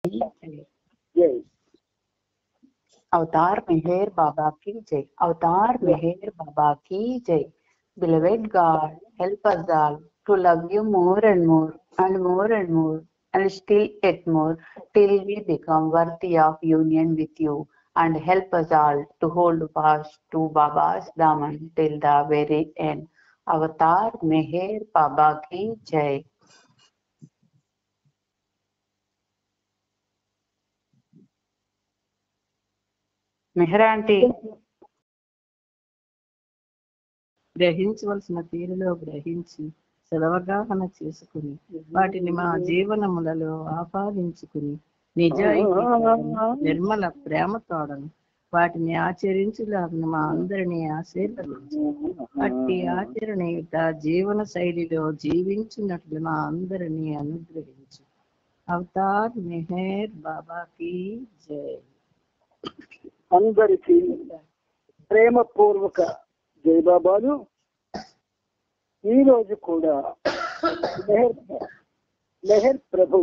की जय। जय। अवतार मेहर बाबा की जय। अवतार मेहर बाबा की जय। Beloved God, help us all to love you more and more and more and more and still yet more till we become worthy of union with you, and help us all to hold fast to Baba's Daman till the very end. Avatar Meher Baba ki jai. Meher aunty. గ్రహించవలసిన తీరులో గ్రహించి సదవగాహన చేసుకుని వాటిని మా జీవనములలో ఆపాదించుకుని నిజాయితీ నిర్మల ప్రేమతోడను వాటిని ఆచరించులాగిన మా అందరినీ ఆశీర్వదించు. అట్టి ఆచరణయుత జీవన శైలిలో జీవించినట్లు మా అందరినీ అనుగ్రహించు. అవతార్ మెహర్ బాబాకి జై. అందరికీ ప్రేమపూర్వక జై బాబాలు. ఈ రోజు కూడా మెహర్ ప్రభు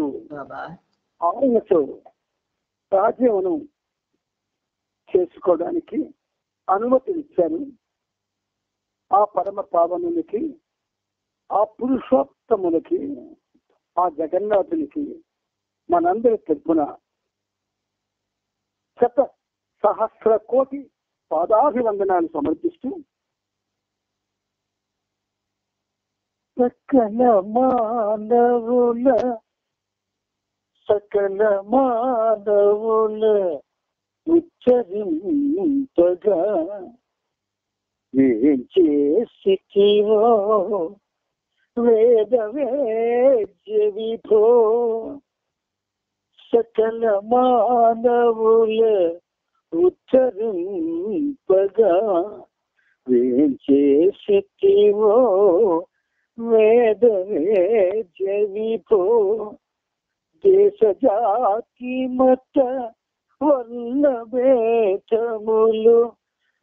ఆయనతో రాజ్యమును చేసుకోవడానికి అనుమతి ఇచ్చారు. ఆ పరమ పావనునికి, ఆ పురుషోత్తమునికి, ఆ జగన్నాథునికి మనందరి తరపున శత సహస్ర కోటి పాదాభివందనాలు సమర్పిస్తూ సకల మానవుల ఉచ్చరింపగా ఏం చేసివో వేద వేద్య విభో. సకల మానవుల ఉచ్చరింపగా ఏం చేసివో వేద వేద్య విభో. దేశ జాతి మత వర్ణ భేదములు,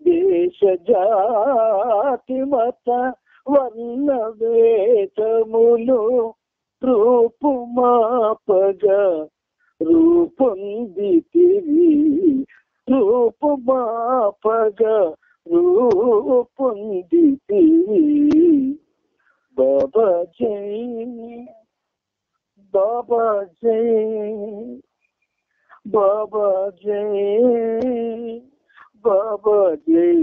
దేశ జాతి మత వర్ణ భేదములు రూపుమాపగా రూపొందితివి, రూపుమాపగా రూపొందితివి. బాబా జై, బాబా జై, బాబా జై, బాబా జై,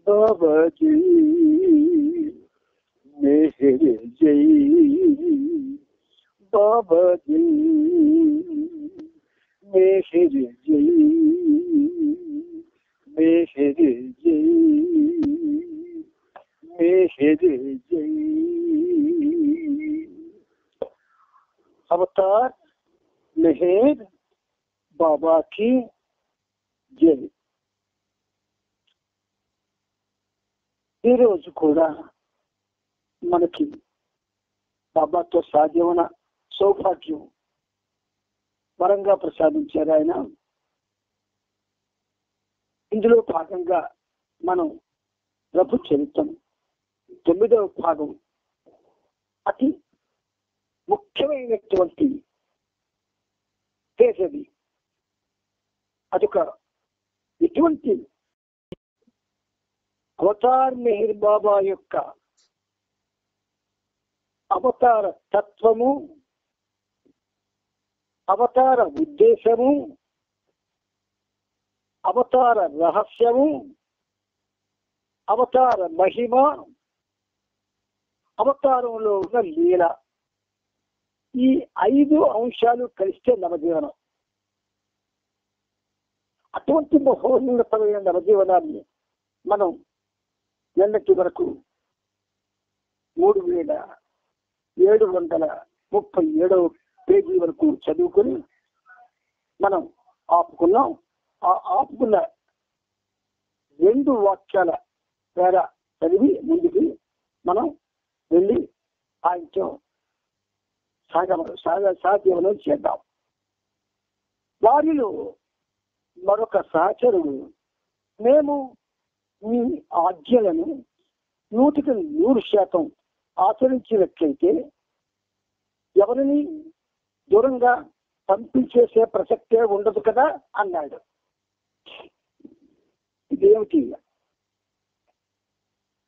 బాబా జై. మెహర్ జై, బాబా జై, మెహర్ జై, మెహర్ జై, మెహర్ జై. అవతార్ మెహర్ బాబా కి జై. ఈరోజు కూడా మనకి బాబాతో సాధ్యమైన సౌభాగ్యం వరంగా ప్రసాదించారు ఆయన. ఇందులో భాగంగా మనం ప్రభు చరిత్రం 9వ భాగం అతి ముఖ్యమైనటువంటి పేజది. అదొక ఎటువంటి అవతార్ మెహర్ బాబా యొక్క అవతార తత్వము, అవతార ఉద్దేశము, అవతార రహస్యము, అవతార మహిమ, అవతారంలో ఉన్న లీల, ఈ 5 అంశాలు కలిస్తే నవజీవనం. అటువంటి మహోన్నతమైన నవజీవనాన్ని మనం నిన్నటి వరకు 3737వ పేజీ వరకు చదువుకొని మనం ఆపుకున్నాం. ఆ ఆపుకున్న 2 వాక్యాల పేర చదివి ముందుకి మనం వెళ్ళి ఆయనతో సాధ్యమనం చేద్దాం. వారిలో మరొక సహచరుడు, మేము మీ ఆజ్ఞలను 100% ఆచరించినట్లయితే ఎవరిని దూరంగా పంపించేసే ప్రసక్తే ఉండదు కదా అన్నాడు. ఇదేమిటి?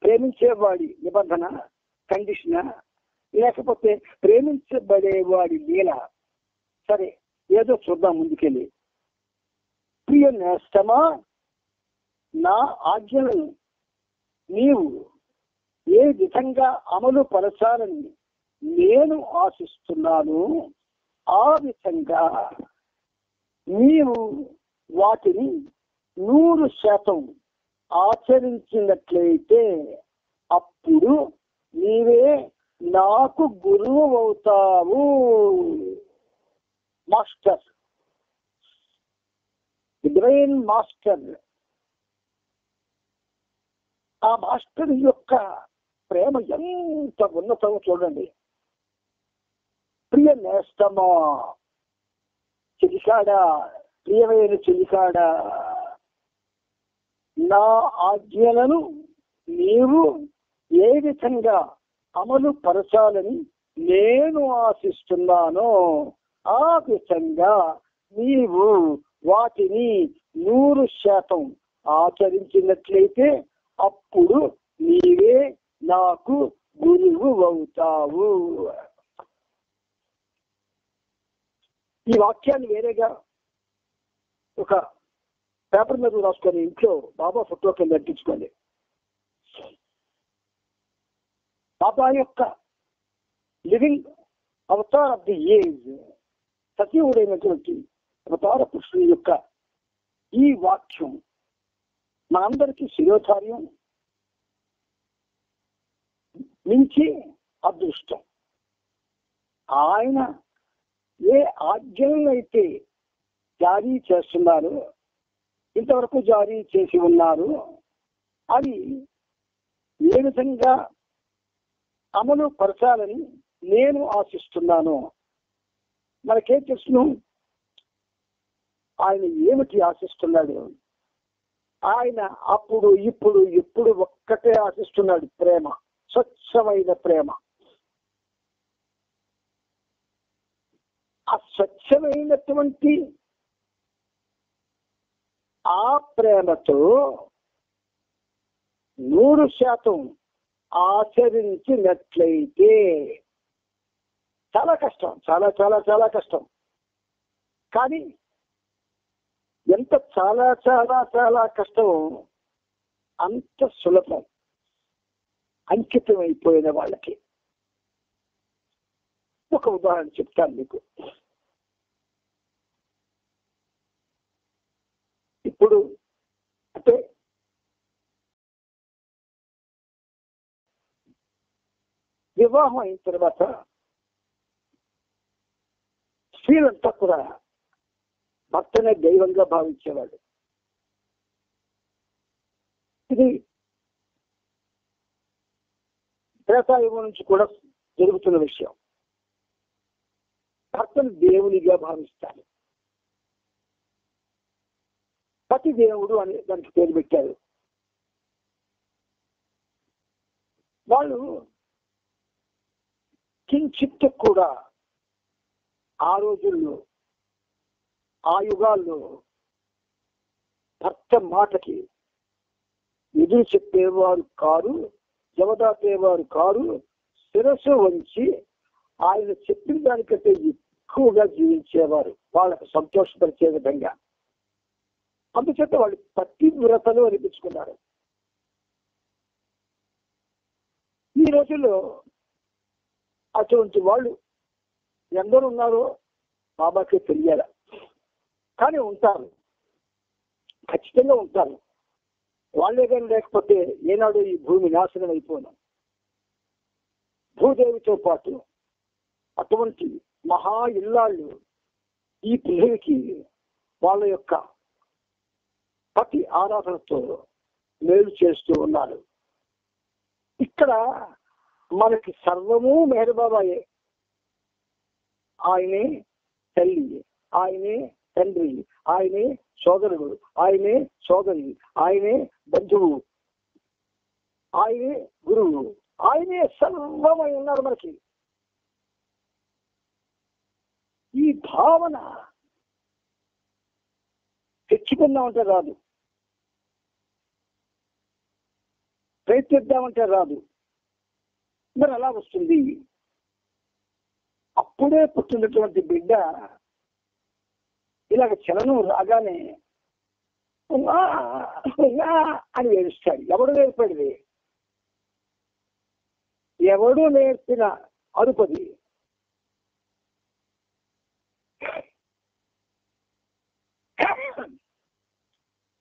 ప్రేమించేవాడి నిబంధన, కండిషనా, లేకపోతే ప్రేమించబడేవాడి లీల? సరే, ఏదో చూద్దాం ముందుకెళ్ళి. ప్రియ నేస్తమా, నా ఆజ్ఞలను నీవు ఏ విధంగా అమలు పరచాలని నేను ఆశిస్తున్నాను, ఆ విధంగా నీవు వాటిని 100% ఆచరించినట్లయితే అప్పుడు నీవే నాకు గురువు అవుతావు. Master, brain master. ఆ మాస్టర్ యొక్క ప్రేమ ఎంత ఉన్నతమో చూడండి. ప్రియ నేస్తమా, చెలికాడా, ప్రియమైన చెలికాడా, నా ఆజ్ఞలను నీవు ఏ విధంగా అమలు పరచాలని నేను ఆశిస్తున్నానో ఆ విధంగా నీవు వాటిని 100% ఆచరించినట్లయితే అప్పుడు నీవే నాకు గురువు అవుతావు. ఈ వాక్యాన్ని వేరేగా ఒక పేపర్ మీద రాసుకొని ఇంట్లో బాబా ఫోటో కింద అంటించుకోండి. బాబా యొక్క living avatar of the age, సజీవుడైనటువంటి అవతార పురుషుని యొక్క ఈ వాక్యం మనందరికీ శిరోధార్యం, మించి అదృష్టం. ఆయన ఏ ఆజ్ఞలను అయితే జారీ చేస్తున్నారు, ఇంతవరకు జారీ చేసి ఉన్నారు, అది ఏ విధంగా అమలు పరచాలని నేను ఆశిస్తున్నాను. మనకేం తెలుసును? ఆయన ఏమిటి ఆశిస్తున్నాడు? ఆయన అప్పుడు ఇప్పుడు ఎప్పుడు ఒక్కటే ఆశిస్తున్నాడు, ప్రేమ, స్వచ్ఛమైన ప్రేమ. ఆ స్వచ్ఛమైనటువంటి ఆ ప్రేమతో 100% ఆచరించినట్లయితే చాలా కష్టం, చాలా చాలా చాలా కష్టం. కానీ ఎంత చాలా చాలా చాలా కష్టం, అంత సులభం అంకితం అయిపోయిన వాళ్ళకి. ఒక ఉదాహరణ చెప్తాను మీకు. ఇప్పుడు అంటే వివాహం అయిన తర్వాత స్త్రీలంతా కూడా భర్తనే దైవంగా భావించేవాడు. ఇది త్రేతాయుగం నుంచి కూడా జరుగుతున్న విషయం. భర్తను దేవునిగా భావిస్తారు. పతి దేవుడు అని దానికి పేరు పెట్టారు. వాళ్ళు కించిత్ కూడా ఆ రోజుల్లో, ఆ యుగాల్లో భర్త మాటకి ఎదురు చెప్పేవారు కారు, జవదాపేవారు కారు. శిరస్సు వంచి ఆయన చెప్పిన దానికంటే ఎక్కువగా జీవించేవారు, వాళ్ళకు సంతోషపరిచే విధంగా. అందుచేత వాళ్ళు పతివ్రతలు అనిపించుకున్నారు. ఈ రోజుల్లో అటువంటి వాళ్ళు ఎందరు ఉన్నారో బాబాకే తెలియాల. కానీ ఉంటారు, ఖచ్చితంగా ఉంటారు. వాళ్ళే కానీ లేకపోతే ఏనాడు ఈ భూమి నాశనం అయిపోను. భూదేవితో పాటు అటువంటి మహా ఇల్లాళ్ళు ఈ పృథివికి వాళ్ళ యొక్క పతి ఆరాధనతో మేలు చేస్తూ ఉన్నారు. ఇక్కడ మనకి సర్వము మెహర్ బాబాయే. ఆయనే తల్లి, ఆయనే తండ్రి, ఆయనే సోదరుడు, ఆయనే సోదరి, ఆయనే బంధువు, ఆయనే గురువు, ఆయనే సర్వమై ఉన్నారు మనకి. ఈ భావన తెచ్చుకుందామంటే రాదు, ప్రయత్నిద్దామంటే రాదు. మరి అలా వస్తుంది. అప్పుడే పుట్టినటువంటి బిడ్డ ఇలాగ చలనం రాగానే అని ఏడుస్తాడు. ఎవడు నేర్పడిది? ఎవడు నేర్పిన అరుపది.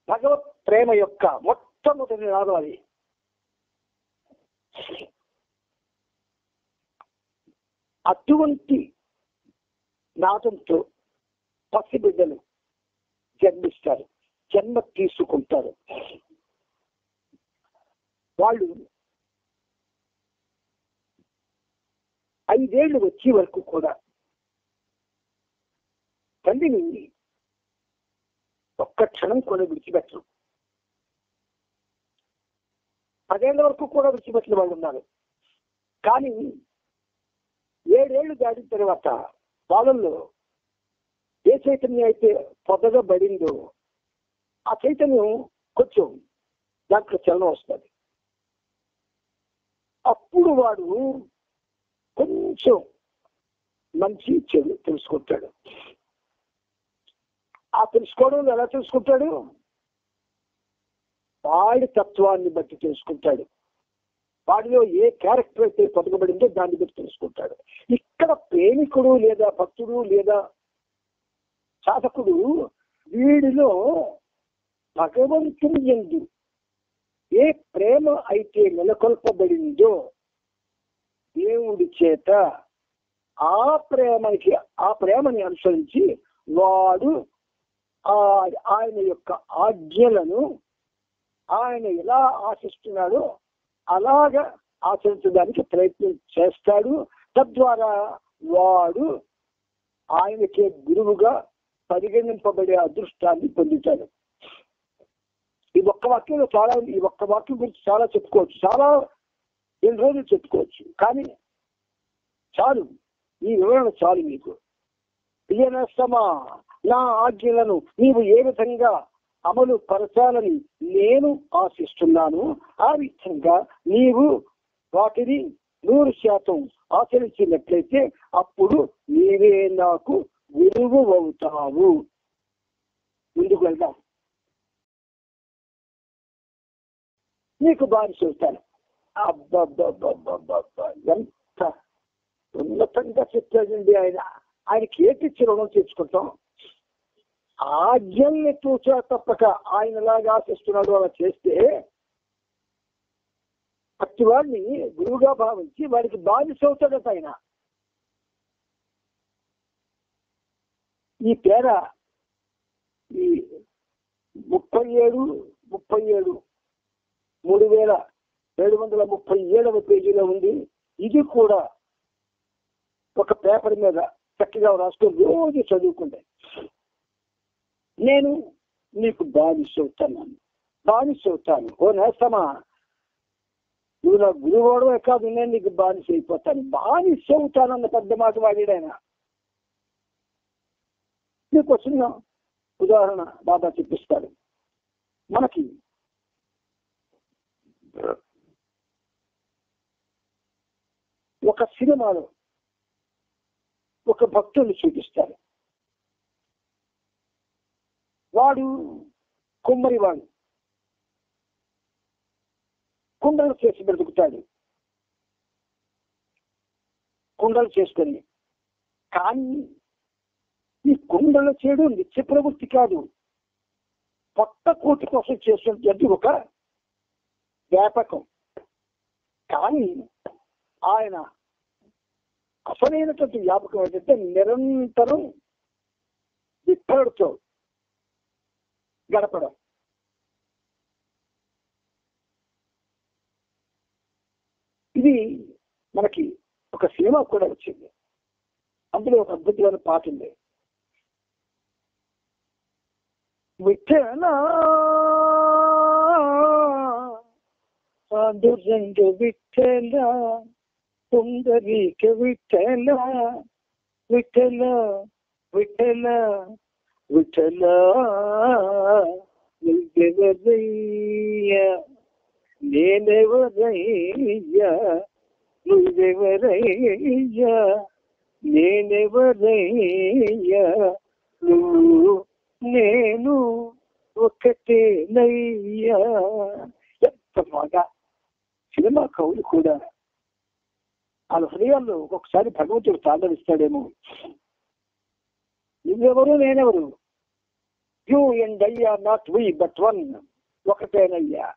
భగవత్ ప్రేమ యొక్క మొట్టమొదటి నాదం అది. అటువంటి నాదంతో పసిబిడ్డలు జన్మిస్తారు, జన్మ తీసుకుంటారు. వాళ్ళు 5 ఏళ్ళు వచ్చే వరకు కూడా తల్లిని ఒక్క క్షణం కూడా విడిచిపెట్టరు. 10 ఏళ్ల వరకు కూడా విడిచిపెట్టిన వాళ్ళు ఉన్నారు. కానీ 7 ఏళ్ళు దాటిన తర్వాత వాళ్ళల్లో ఏ చైతన్యం అయితే పొదగా పడిందో ఆ చైతన్యం కొంచెం దాంట్లో చలనం వస్తుంది. అప్పుడు వాడు కొంచెం మంచి చెడు తెలుసుకుంటాడు. ఆ తెలుసుకోవడం ఎలా తెలుసుకుంటాడు? వాడి తత్వాన్ని బట్టి తెలుసుకుంటాడు. వాడిలో ఏ క్యారెక్టర్ అయితే పొదగబడిందో దాన్ని బట్టి తెలుసుకుంటాడు. ఇక్కడ ప్రేమికుడు లేదా భక్తుడు లేదా సాధకుడు వీడిలో భగవంతుని యందు ఏ ప్రేమ అయితే నెలకొల్పబడిందో దేవుడి చేత ఆ ప్రేమని అనుసరించి వాడు ఆయన యొక్క ఆజ్ఞలను ఆయన ఎలా ఆశిస్తున్నాడో అలాగా ఆచరించడానికి ప్రయత్నం చేస్తాడు. తద్వారా వాడు ఆయనకే గురువుగా పరిగణింపబడే అదృష్టాన్ని పొందుతాడు. ఈ ఒక్క వాక్యం గురించి చాలా చెప్పుకోవచ్చు, చాలా ఎన్ని రోజులు చెప్పుకోవచ్చు. కానీ చాలు, ఈ వివరణ చాలు మీకు. ప్రియనేస్తమా, నా ఆజ్ఞలను నీవు ఏ విధంగా అమలు పరచాలని నేను ఆశిస్తున్నాను, ఆ విధంగా నీవు వాటిని 100% ఆచరించినట్లయితే అప్పుడు నీవే నాకు గురువు అవుతావు. ముందుకు వెళ్దాం. నీకు బానిస అవుతాను. అబ్బబ్బబ్బబ్బబ్బబ్బా, ఎంత ఉన్నతంగా చెప్పాడండి ఆయన. ఆయనకి ఏటిచ్చి రుణం తెచ్చుకుంటాం? ఆజ్ఞల్ని చూచా తప్పక ఆయనలాగా ఆశిస్తున్నాడు. అలా చేస్తే అట్టి వాడిని గురువుగా భావించి వాడికి బానిస అవుతాడట ఆయన. ఈ పేర ఈ 3737 పేజీలో ఉంది. ఇది కూడా ఒక పేపర్ మీద చక్కగా రాసుకొని రోజు చదువుకుంటే, నేను నీకు బానిస అవుతాను. ఓ నేస్తమా, నువ్వు నా గురువు అవడమే కాదు, నేను నీకు బానిస అయిపోతాను. బానిస అవుతానన్న పెద్ద మాట వాడాయన. నీకు వచ్చిన ఉదాహరణ బాబా చెప్పిస్తాడు. మనకి ఒక సినిమాలో ఒక భక్తుడిని చూపిస్తారు. వాడు కుమ్మరివాడు, కుండలు చేసి బ్రతుకుతాడు, కుండలు చేసుకొని. కానీ ఈ కుండలు చేయడం నిత్య ప్రవృత్తి కాదు, కొత్త కోటి కోసం చేస్తున్నది ఒక వ్యాపకం. కానీ ఆయన అసలైనటువంటి వ్యాపకం ఏంటంటే నిరంతరం విప్పడితో గడపడం. ఇది మనకి ఒక సినిమా కూడా వచ్చింది. అందులో ఒక అద్భుతమైన పాట ఉంది. విఠల సాధురంగ విఠల సుందరీక విఠల విఠల విఠల విఠల నువ్వెవరయ్యా నేనెవరయ్యా నువ్వెవరయ్యా నేనెవరయ్యా నువ్వు నేను ఒకటేనయ్యా. ఎంత బాగా సినిమా కవులు కూడా వాళ్ళ హృదయాల్లో ఒక్కొక్కసారి భగవంతుడు తాండవిస్తాడేమో. నువ్వెవరు నేనెవరు, you and I are not we but one, ఒకటేనయ్యా.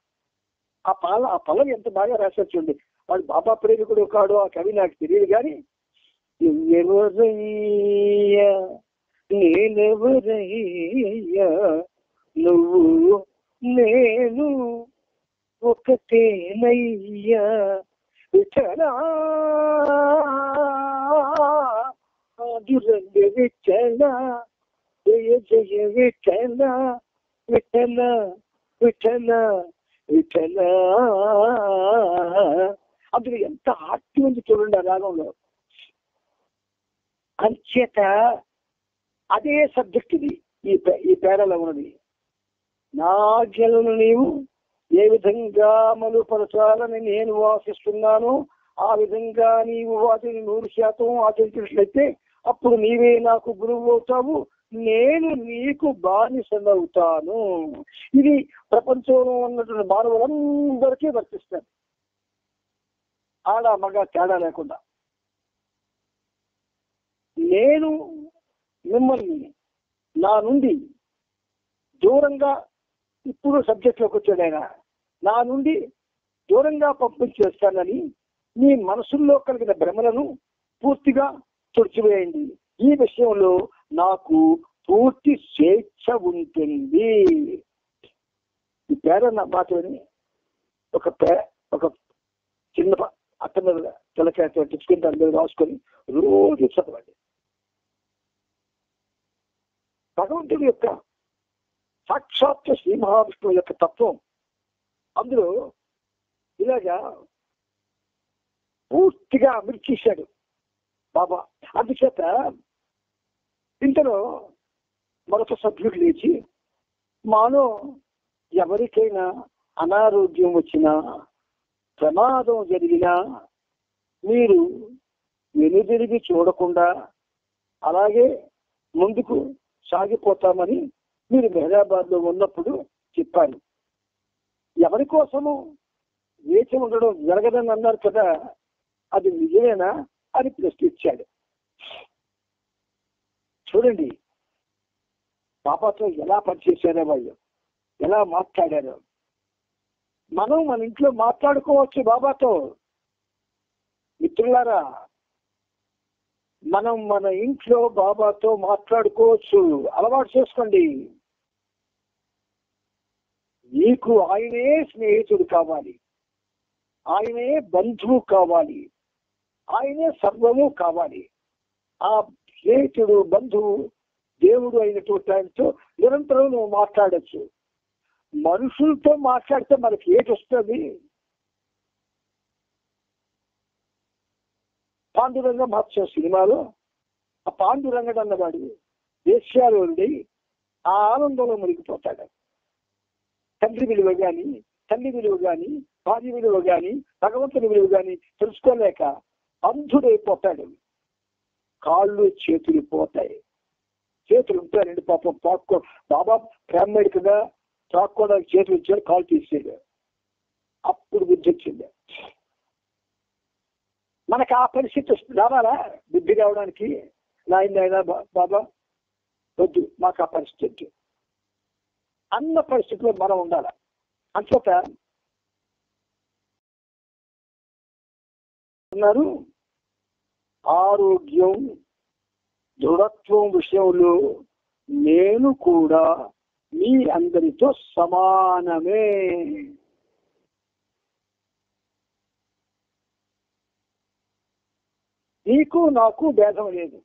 ఆ పల్లవి ఎంత బాగా రాశారు చూడండి. వాడు బాబా ప్రేమికుడు కాడు ఆ కవి నాకు తెలియదు కానీ నువ్వెవరయ్యా నేనెవరయ్యా నువ్వు నేను ఒకటేనయ్యా. విఠలా ఆదురంగ విఠలా జయ జయ విఠలా విఠల విఠల విఠల. అందులో ఎంత ఆర్తి ఉంది చూడండి ఆ రాగంలో. అంచేత అదే సబ్జెక్ట్ ఇది ఈ పేరలో ఉన్నది. నా ఆజ్ఞలను నీవు ఏ విధంగా అమలుపరచాలని నేను వాసిస్తున్నాను ఆ విధంగా నీవు వాటిని 100% ఆచరించినట్లయితే అప్పుడు నీవే నాకు గురువు అవుతావు, నేను నీకు బానిసనవుతాను. ఇది ప్రపంచంలో ఉన్నటువంటి మానవులందరికీ వర్తిస్తారు, ఆడ మగ తేడా లేకుండా. నేను మిమ్మల్ని నా నుండి దూరంగా, ఇప్పుడు సబ్జెక్ట్లోకి వచ్చాడు ఆయన, నా నుండి దూరంగా పంపించేస్తానని మీ మనసుల్లో కలిగిన భ్రమలను పూర్తిగా తుడిచివేయండి. ఈ విషయంలో నాకు పూర్తి స్వేచ్ఛ ఉంటుంది. ఈ పేర నా మాటని ఒక చిన్న అట్ట మీద తెలకాయ తెచ్చుకుని దాని మీద రాసుకొని రోజు చదవండి. భగవంతుడి యొక్క సాక్షాత్ శ్రీ మహావిష్ణువు యొక్క తత్వం అందులో ఇలాగా పూర్తిగా అమర్చేశాడు బాబా. అందుచేత ఇంతలో మరొక సభ్యుడు లేచి, మాలో ఎవరికైనా అనారోగ్యం వచ్చినా ప్రమాదం జరిగినా మీరు వెనుదిరిగి చూడకుండా అలాగే ముందుకు సాగిపోతామని మీరు మెహరాబాద్ లో ఉన్నప్పుడు చెప్పారు. ఎవరి కోసము వేచి ఉండడం జరగదని అన్నారు కదా, అది నిజమేనా అని ప్రశ్నించాడు. చూడండి బాబాతో ఎలా పనిచేశారో వాళ్ళు, ఎలా మాట్లాడారో. మనం మన ఇంట్లో మాట్లాడుకోవచ్చు బాబాతో. మిత్రులారా, మనం మన ఇంట్లో బాబాతో మాట్లాడుకోవచ్చు, అలవాటు చేసుకోండి. నీకు ఆయనే స్నేహితుడు కావాలి, ఆయనే బంధువు కావాలి, ఆయనే సర్వము కావాలి. ఆ స్నేహితుడు బంధువు దేవుడు అయినటువంటి ఆయనతో నిరంతరం నువ్వు మాట్లాడచ్చు. మనుషులతో మాట్లాడితే మనకి ఏటి వస్తుంది? పాండురంగ మహోత్సవ సినిమాలో ఆ పాండురంగడు అన్నవాడు దేశాలు ఉండి ఆ ఆనందంలో మునిగిపోతాడు. తండ్రి విలువ గాని, తల్లి విలువ గాని, భార్య విలువ గాని, భగవంతుని విలువ గాని తెలుసుకోలేక అంధుడైపోతాడు. కాళ్ళు చేతులు పోతాయి. చేతులు ఉంటాయండి పాపం, బాబా బ్రాహ్మణుడు కదా, తాక్కోవడానికి చేతులు ఇచ్చాడు, కాలు తీసేది. అప్పుడు బుద్ధి వచ్చింది. మనకు ఆ పరిస్థితి రావాలా? బుద్ధి రావడానికి నాయన బాబా వద్దు, మాకు ఆ పరిస్థితి అన్న పరిస్థితిలో మనం ఉండాలి. అంచేత అన్నారు, ఆరోగ్యం దృఢత్వం విషయంలో నేను కూడా మీ అందరితో సమానమే. నీకు నాకు భేదం లేదు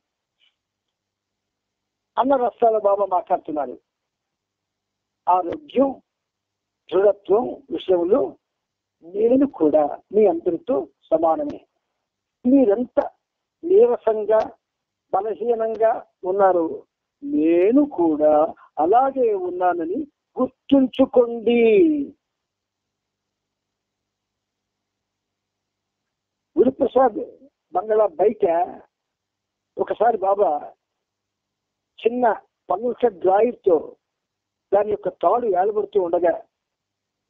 అన్న రస్తాల బాబా మాట్లాడుతున్నారు. ఆరోగ్యం దృఢత్వం విషయంలో నేను కూడా మీ అందరితో సమానమే. మీరంతా నీరసంగా బలహీనంగా ఉన్నారు, నేను కూడా అలాగే ఉన్నానని గుర్తుంచుకోండి. గురుప్రసాద్ బంగళా బయట ఒకసారి బాబా చిన్న పన్నుల డ్రాయర్తో దాని యొక్క తాడు వేలబడుతూ ఉండగా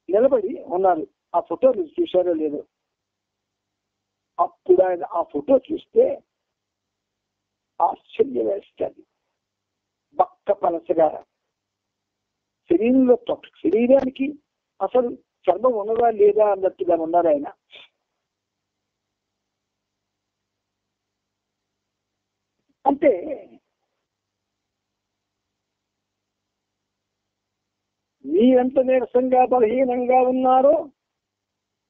నిలబడి ఉన్నారు. ఆ ఫోటో మీరు చూశారో లేదో. అప్పుడు ఆయన ఆ ఫోటో చూస్తే ఆశ్చర్యం వేస్తుంది. బక్క పలసగా శరీరానికి అసలు చర్మం ఉన్నదా లేదా అన్నట్టుగా ఉన్నారు ఆయన. అంటే మీరెంత నీరసంగా బలహీనంగా ఉన్నారో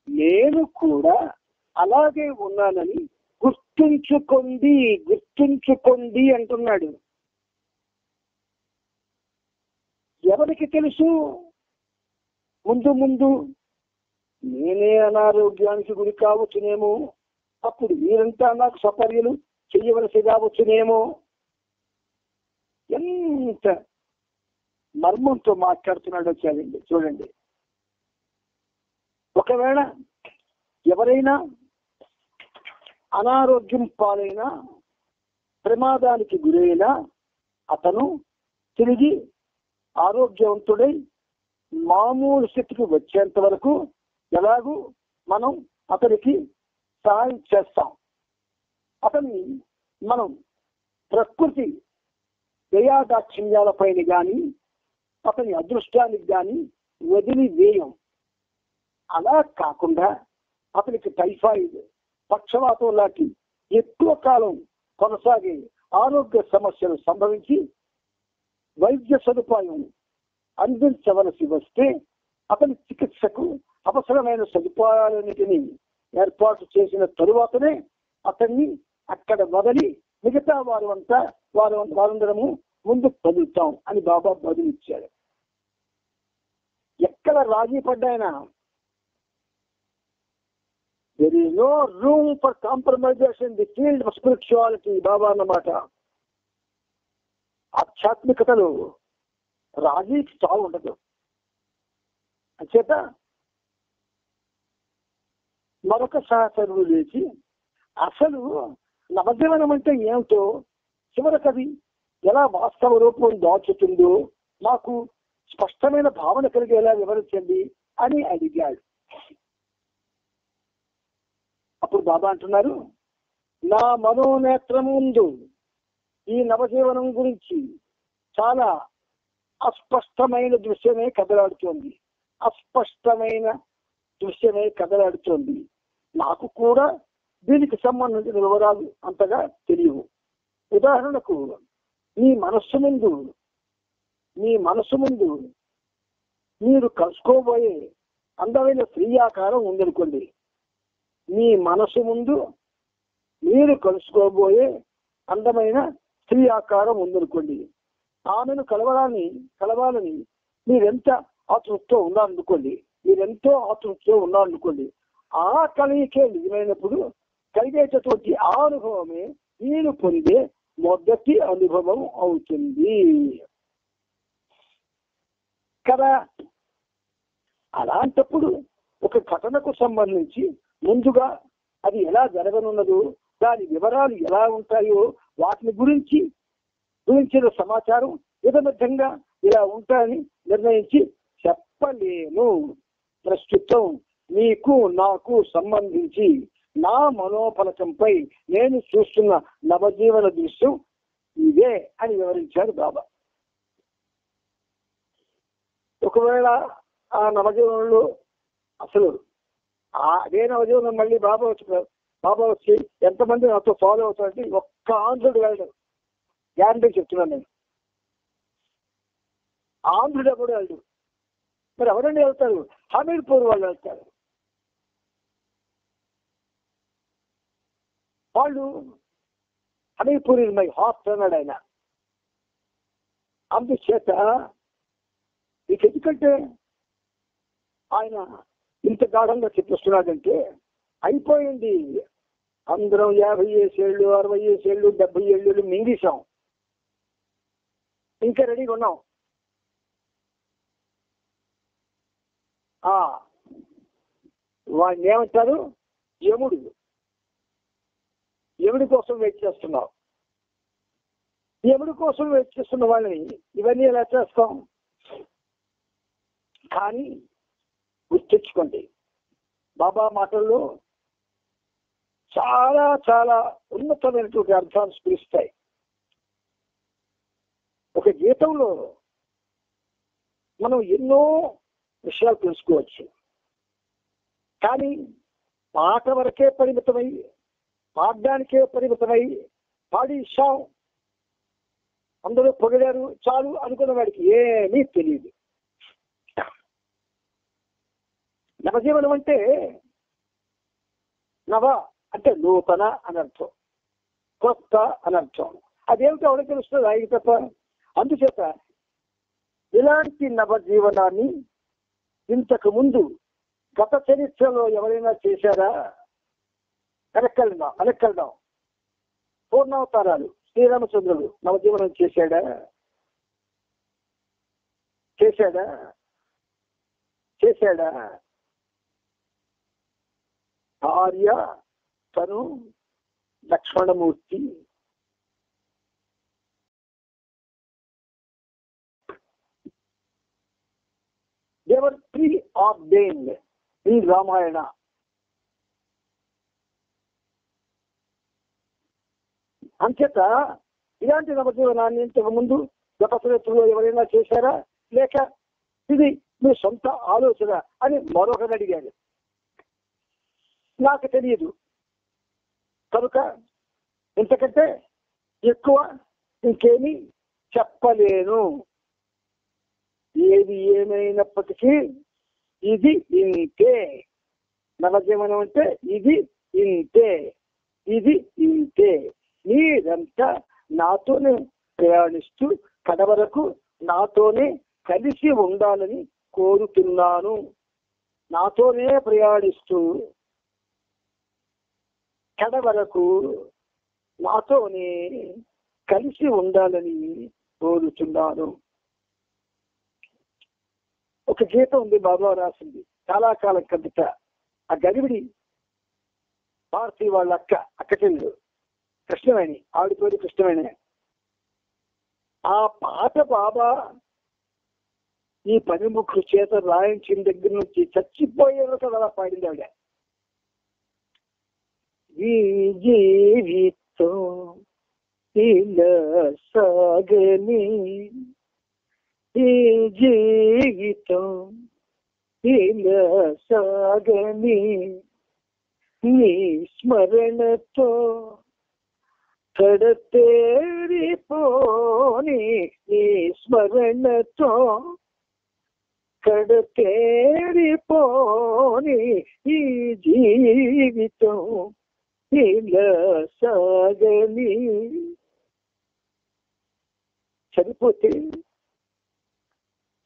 నేను కూడా అలాగే ఉన్నానని గుర్తుంచుకోండి అంటున్నాడు. ఎవరికి తెలుసు ముందు ముందు నేనే అనారోగ్యానికి గురి కావచ్చునేమో, అప్పుడు మీరంతా నాకు సపర్యలు చెయ్యవలసి కావచ్చునేమో. ఎంత మర్మంతో మాట్లాడుతున్నాడో చూడండి. ఒకవేళ ఎవరైనా అనారోగ్యం పాలైనా, ప్రమాదానికి గురైనా అతను తిరిగి ఆరోగ్యవంతుడై మామూలు స్థితికి వచ్చేంత వరకు ఎలాగూ మనం అతనికి సహాయం చేస్తాం. అతన్ని మనం ప్రకృతి దయాదాక్షిణ్యాలపైన కానీ అతని అదృష్టానికి కానీ వదిలివేయం. అలా కాకుండా అతనికి టైఫాయిడ్, పక్షవాతం లాంటి ఎక్కువ కాలం కొనసాగే ఆరోగ్య సమస్యలు సంభవించి వైద్య సదుపాయం అందించవలసి వస్తే అతని చికిత్సకు అవసరమైన సదుపాయాలన్నిటినీ ఏర్పాటు చేసిన తరువాతనే అతన్ని అక్కడ వదిలి మిగతా వారందరము ముందుకు కదులుతాం అని బాబా బదులిచ్చాడు. ఎక్కడ రాజీ పడ్డాయన there is no room for compromisation in the field of spirituality. బాబా అన్నమాట. ఆధ్యాత్మికతలో రాజీకి చావు ఉండదు. అంచేత మరొక సహచరుడు లేచి అసలు నవజీవనం అంటే ఏమిటో, చివరికది ఎలా వాస్తవ రూపం దాచుతుందో మాకు స్పష్టమైన భావన కలిగేలా వివరించండి అని అడిగాడు. అప్పుడు బాబా అంటున్నారు, నా మనోనేత్రం ముందు ఈ నవజీవనం గురించి చాలా అస్పష్టమైన దృశ్యమే కదలాడుతోంది. నాకు కూడా దీనికి సంబంధించిన వివరాలు అంతగా తెలియవు. ఉదాహరణకు మీ మనస్సు ముందు మీరు కలుసుకోబోయే అందమైన స్త్రీ ఆకారం ఉందనుకోండి. మీ మనసు ముందు మీరు కలుసుకోబోయే అందమైన స్త్రీ ఆకారం ఉందనుకోండి. ఆమెను కలవాలని మీరెంత ఆతృతతో ఉన్నారనుకోండి. ఆ కలయికే నిజమైనప్పుడు కలిగేటటువంటి ఆ అనుభవమే నేను పొందే మొదటి అనుభవం అవుతుంది కదా. అలాంటప్పుడు ఒక ఘటనకు సంబంధించి ముందుగా అది ఎలా జరగనున్నదో, దాని వివరాలు ఎలా ఉంటాయో, వాటిని గురించిన సమాచారం విధంగా ఇలా ఉంటాయని నిర్ణయించి చెప్పలేను. ప్రస్తుతం మీకు నాకు సంబంధించి నా మనోఫలకంపై నేను చూస్తున్న నవజీవన దృశ్యం ఇదే అని వివరించాడు బాబా. ఒకవేళ ఆ నవజీవనంలో అసలు అదే నవజీవనం మళ్ళీ బాబా వచ్చి ఎంతమంది నాతో ఫాలో అవుతారంటే ఒక్క ఆంధ్రుడు వెళ్ళడు. గ్యారంటీ చెప్తున్నాను నేను. ఆంధ్రుడు కూడా వెళ్ళడు. మరి ఎవరండి వెళ్తారు? హమీర్పూర్ వాళ్ళు వెళ్తారు. వాళ్ళు హమీర్పూర్ ఇస్ మై హార్ట్ అన్నాడు ఆయన. అందుచేత మీకు ఎందుకంటే ఆయన ఇంత గాఢంగా చెప్పిస్తున్నాడంటే అయిపోయింది. అందరం 50 ఏళ్ళు 60 ఏళ్ళు 70 ఏళ్ళు మింగేశాం, ఇంకా రెడీగా ఉన్నాం. వాడిని ఏమంటారు? యముడు. యముడి కోసం వెయిట్ చేస్తున్నావు. యముడి కోసం వెయిట్ చేస్తున్న వాళ్ళని ఇవన్నీ ఎలా చేస్తాం? కానీ గుర్తించుకోండి, బాబా మాటల్లో చాలా చాలా ఉన్నతమైనటువంటి అర్థాలు స్ఫురిస్తాయి. ఒక గీతంలో మనం ఎన్నో విషయాలు తెలుసుకోవచ్చు. కానీ పాట వరకే పరిమితమై, పాడడానికే పరిమితమై పాడి ఇచ్చాం, అందరూ పొగిడారు చాలు అనుకున్న వాడికి ఏమీ తెలియదు. నవజీవనం అంటే నవ అంటే నూతన అని అర్థం, కొత్త అని అర్థం. అదేమిటో ఎవరికి తెలుస్తుంది? ఆయన తప్ప. అందుచేత ఇలాంటి నవజీవనాన్ని ఇంతకు ముందు గత చరిత్రలో ఎవరైనా చేశారా? వెనక్కెళ్దాం. పూర్ణావతారాలు శ్రీరామచంద్రుడు నవజీవనం చేశాడా? భార్య తను Lakshmanamurthy, they were preordained in Ramayana. అంచేత ఇలాంటి నవజీవనాన్ని ఇంతకు ముందు గత చరిత్రలో ఎవరైనా చేశారా, లేక ఇది మీ సొంత ఆలోచన అని మరొకరు అడిగాడు. నాకు తెలియదు కనుక ఇంతకంటే ఎక్కువ ఇంకేమీ చెప్పలేను. ఏది ఏమైనప్పటికీ ఇది ఇంతే. నవజీవనం అంటే ఇది ఇంతే. మీరంతా నాతోనే ప్రయాణిస్తూ కడవరకు నాతోనే కలిసి ఉండాలని కోరుతున్నాను. నాతోనే ప్రయాణిస్తూ కడవరకు నాతోనే కలిసి ఉండాలని కోరుతున్నాను. ఒక గీతం ఉంది, బాబా రాసింది చాలా కాలం కిందట. ఆ గరివిడి భారతి వాళ్ళ అక్క చెల్లెలు కృష్ణవేణి, ఆవిడ పేరు కృష్ణవేణి. ఆ పాట బాబా ఈ పనిముఖు చేత రాయించిన దగ్గర నుంచి చచ్చిపోయేందుకు అలా పాడింది ఆవిడ. ఈ జీవితం ఇలా సాగని, ఈ జీవితం ఇలా సాగని, నీ స్మరణతో కడతేరిపోని, నీ స్మరణతో కడతేరిపోని, ఈ జీవితం ఇలా సాగని.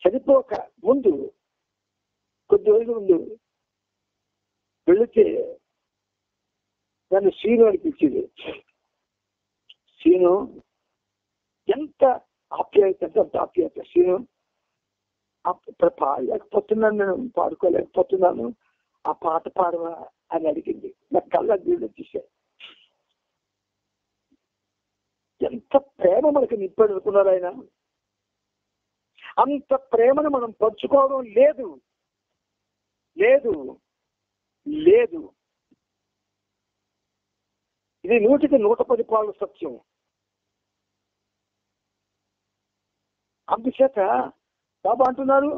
చనిపోక ముందు కొద్ది రోజుల ముందు వెళితే నన్ను శ్రీను అనిపించింది. శ్రీను ఎంత ఆప్యాయత, ఎంత ఆప్యాయత. శ్రీను పాడలేకపోతున్నాను, నేను పాడుకోలేకపోతున్నాను, ఆ పాట పాడవా అని అడిగింది. నా కళ్ళ నీళ్ళు వచ్చేసాయి. ఎంత ప్రేమ మనకు నింపాడు అనుకున్నారు ఆయన. అంత ప్రేమను మనం పంచుకోవడం లేదు. ఇది 100కి 110 సత్యం. అందుచేత బాబా అంటున్నారు,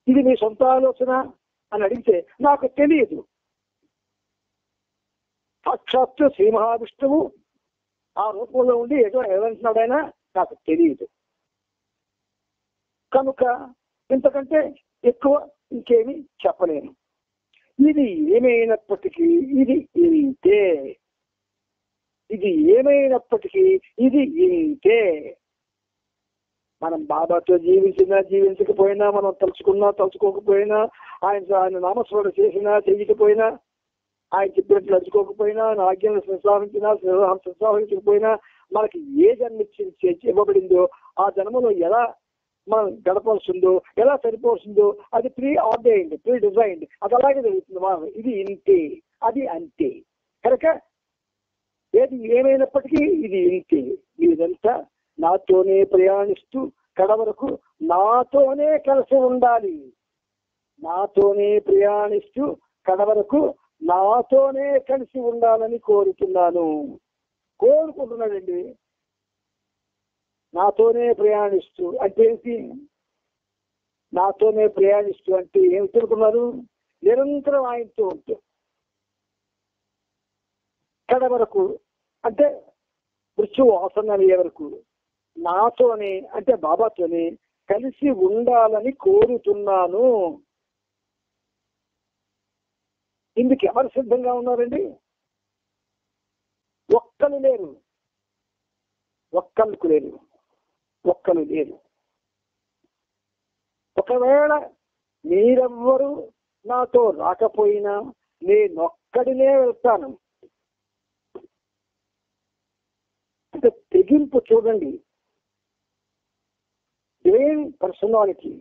ఇది మీ సొంత ఆలోచన అని అడిగితే నాకు తెలియదు. సాక్షాత్తు శ్రీ మహావిష్ణువు ఆ రూపంలో ఉండి ఏమంటున్నాడు ఆయన నాకు తెలియదు. కనుక ఇంతకంటే ఎక్కువ ఇంకేమీ చెప్పలేను. ఇది ఏమైనప్పటికీ ఇది ఇంతే. మనం బాబాతో జీవించకపోయినా, మనం తలుచుకోకపోయినా, ఆయన నామస్మరణ చేసినా చేయకపోయినా ఆయన చెప్పినట్లు నడుచుకోకపోయినా, నా ఆజ్ఞలు సంసారించకపోయినా, మనకి ఏ జన్మ ఇవ్వబడిందో ఆ జన్మలో ఎలా మనం గడపవలసిందో, ఎలా సరిపోవలసిందో అది ప్రీ ఆర్డైన్డ్, ప్రీ డిజైన్డ్, అది అలాగే జరుగుతుంది. మనం ఇది ఇంతే, అది అంతే. కనుక ఏది ఏమైనప్పటికీ ఇది ఇంతే. ఇదంతా నాతోనే ప్రయాణిస్తూ కడవరకు నాతోనే కలిసి ఉండాలి. నాతోనే ప్రయాణిస్తూ కడవరకు నాతోనే కలిసి ఉండాలని కోరుకుంటున్నాడండి. నాతోనే ప్రయాణిస్తూ అంటే ఏంటి? నాతోనే ప్రయాణిస్తూ అంటే ఏమి తెలుకున్నారు? నిరంతరం ఆయనతో ఉంటూ కడవరకు అంటే మృత్యువు ఆసన్నమయ్యే వరకు నాతోనే అంటే బాబాతోనే కలిసి ఉండాలని కోరుతున్నాను. ఇందుకు ఎవరు సిద్ధంగా ఉన్నారండి? ఒక్కరు లేరు. ఒకవేళ మీరెవ్వరు నాతో రాకపోయినా నేనొక్కడినే వెళ్తాను. అంటే తెగింపు చూడండి. Divine personality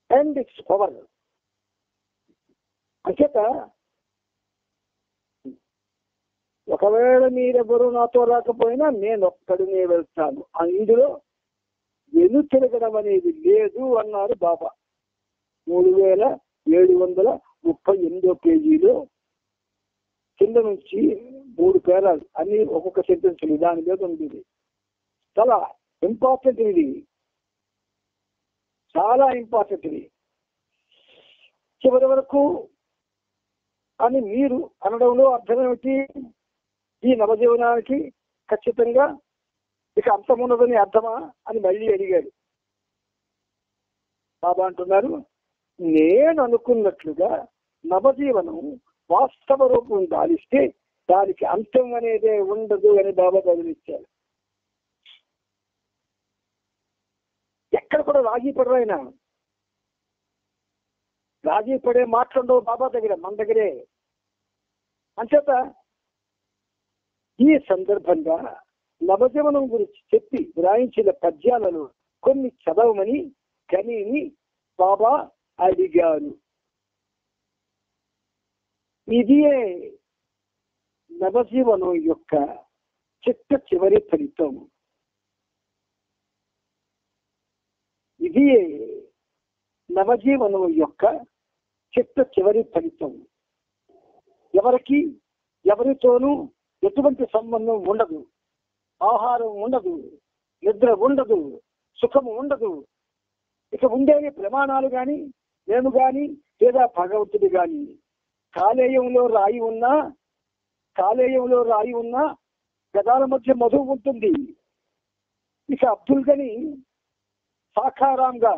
and its power. అంచేత ఒకవేళ మీరెవరు నాతో రాకపోయినా నేనొక్కడినే వెళ్తాను. ఇందులో వెనుతిరగడం అనేది లేదు అన్నారు బాబా. 3738 పేజీలో కింద నుంచి 3 పేరాలు అన్ని ఒక్కొక్క సెంటెన్స్ దాని మీద ఉంది. చాలా ఇంపార్టెంట్ ఇది, చాలా ఇంపార్టెంట్ ఇది. చివరి వరకు అని మీరు అనడంలో అర్థం ఏమిటి? ఈ నవజీవనానికి ఖచ్చితంగా ఇక అంతమున్నదని అర్థమా అని మళ్ళీ అడిగాడు. బాబా అంటున్నారు, నేను అనుకున్నట్లుగా నవజీవనం వాస్తవ రూపం దాలిస్తే దానికి అంతం అనేదే ఉండదు అని బాబా బదులిచ్చారు. ఎక్కడ కూడా రాజీ పడరు ఆయన. రాజీ పడే మాట్లాడవు బాబా దగ్గర, మన దగ్గరే. అంచేత ఈ సందర్భంగా నవజీవనం గురించి చెప్పి వ్రాయించిన పద్యాలను కొన్ని చదవమని కనీని బాబా అడిగారు. ఇదియే నవజీవనం యొక్క చిట్ట చివరి ఫలితం. ఇదియే నవజీవనం యొక్క చిట్ట చివరి ఫలితం. ఎవరికి ఎవరితోనూ ఎటువంటి సంబంధం ఉండదు, ఆహారం ఉండదు, నిద్ర ఉండదు, సుఖము ఉండదు. ఇక ఉండేవి ప్రమాణాలు గాని, నేను గాని, లేదా భగవంతుడు గాని. కాలేయంలో రాయి ఉన్నా గదాల మధ్య మధువు ఉంటుంది. ఇక అబ్దుల్ గని సాకారంగా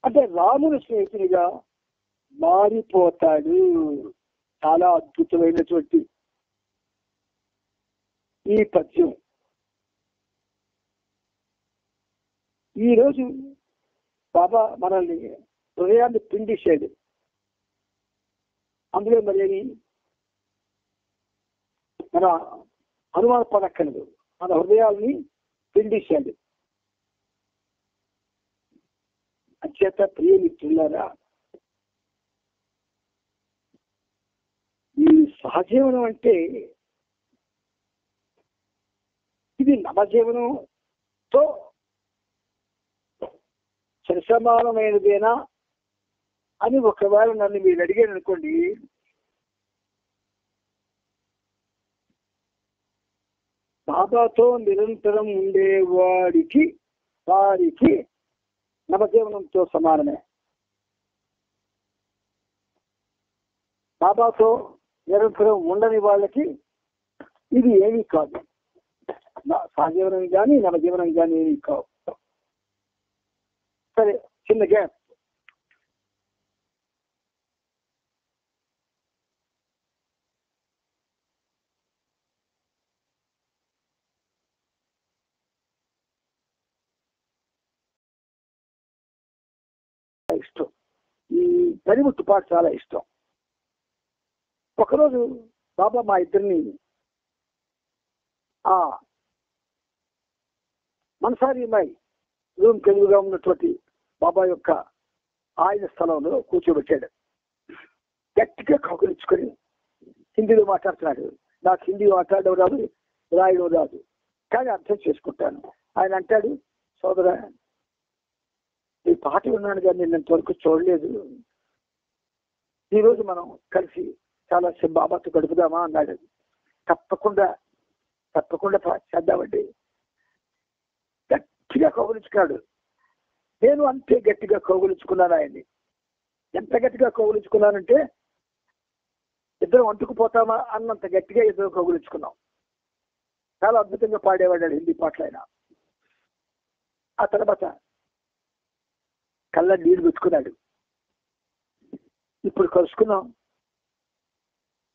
అంటే రాముని స్నేహితునిగా మారిపోతాడు. చాలా అద్భుతమైనటువంటి ఈ పద్యం ఈరోజు బాబా మనల్ని హృదయాన్ని పిండిశాడు. అందులో మరి మన అనుమాన పడక్కలేదు, మన హృదయాల్ని పిండిశాడు. అత్యంత ప్రియమిత్రులారా, ఈ సహజీవనం అంటే ఇది నవజీవనంతో సరిసమానమైనదేనా అని ఒకవేళ నన్ను మీరు అడిగారు అనుకోండి, బాబాతో నిరంతరం ఉండేవాడికి వారికి నవజీవనంతో సమానమే. బాబాతో నిరంతరం ఉండని వాళ్ళకి ఇది ఏమీ కాదు. సహజీవనం కానీ నవజీవనం కానీ ఏమీ కావు. సరే, చిన్న గ్యాప్. ఇష్టం ఈ పనిముట్టు పాట చాలా ఇష్టం. ఒకరోజు బాబా మా ఇద్దరిని ఆ మనసారిమై రూమ్ తెలుగుగా ఉన్నటువంటి బాబా యొక్క ఆయన స్థలంలో కూర్చోబెట్టాడు. గట్టిగా కౌగులించుకొని హిందీలో మాట్లాడుతున్నాడు. నాకు హిందీ మాట్లాడడం రాదు, రాయడం రాదు, కానీ అర్థం చేసుకుంటాను. ఆయన అంటాడు, సోదరా ఈ పాట విన్నాను కానీ నేను ఇంతవరకు చూడలేదు, ఈరోజు మనం కలిసి చాలా బాబాతో గడుపుదామా అన్నాడు. తప్పకుండా తప్పకుండా చేద్దామండి. గట్టిగా కౌగులించుకున్నాడు. నేను అంతే గట్టిగా కౌగులించుకున్నాను ఆయన్ని. ఎంత గట్టిగా కౌగులించుకున్నానంటే ఇద్దరం అంటుకుపోతామా అన్నంత గట్టిగా ఇద్దరు కౌగులించుకున్నాం. చాలా అద్భుతంగా పాడేవాడు హిందీ పాటలు ఆయన. ఆ తర్వాత కళ్ళ నీళ్ళు పెట్టుకున్నాడు. ఇప్పుడు కలుసుకున్నాం,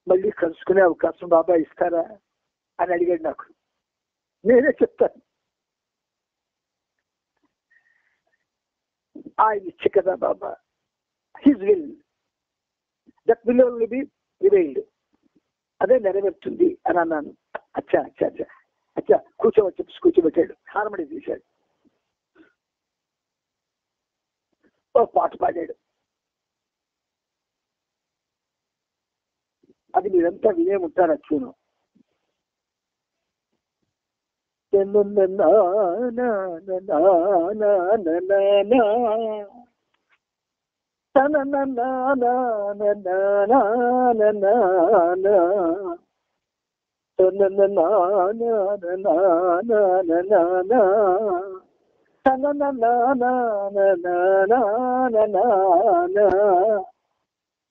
మళ్ళీ కలుసుకునే అవకాశం బాబా ఇస్తారా అని అడిగాడు నాకు. నేనే చెప్తాను, ఆయన ఇచ్చే కదా Baba, his will, that will only be revealed, అదే నెరవేరుతుంది అని అన్నాను. అచ్చా అచ్చా అచ్చా అచ్చా కూర్చోవచ్చు కూర్చోబెట్టాడు. హార్మోని తీశాడు, ఓ పాట పాడాడు. అది మీరంతా వినే ఉంటారు. చూను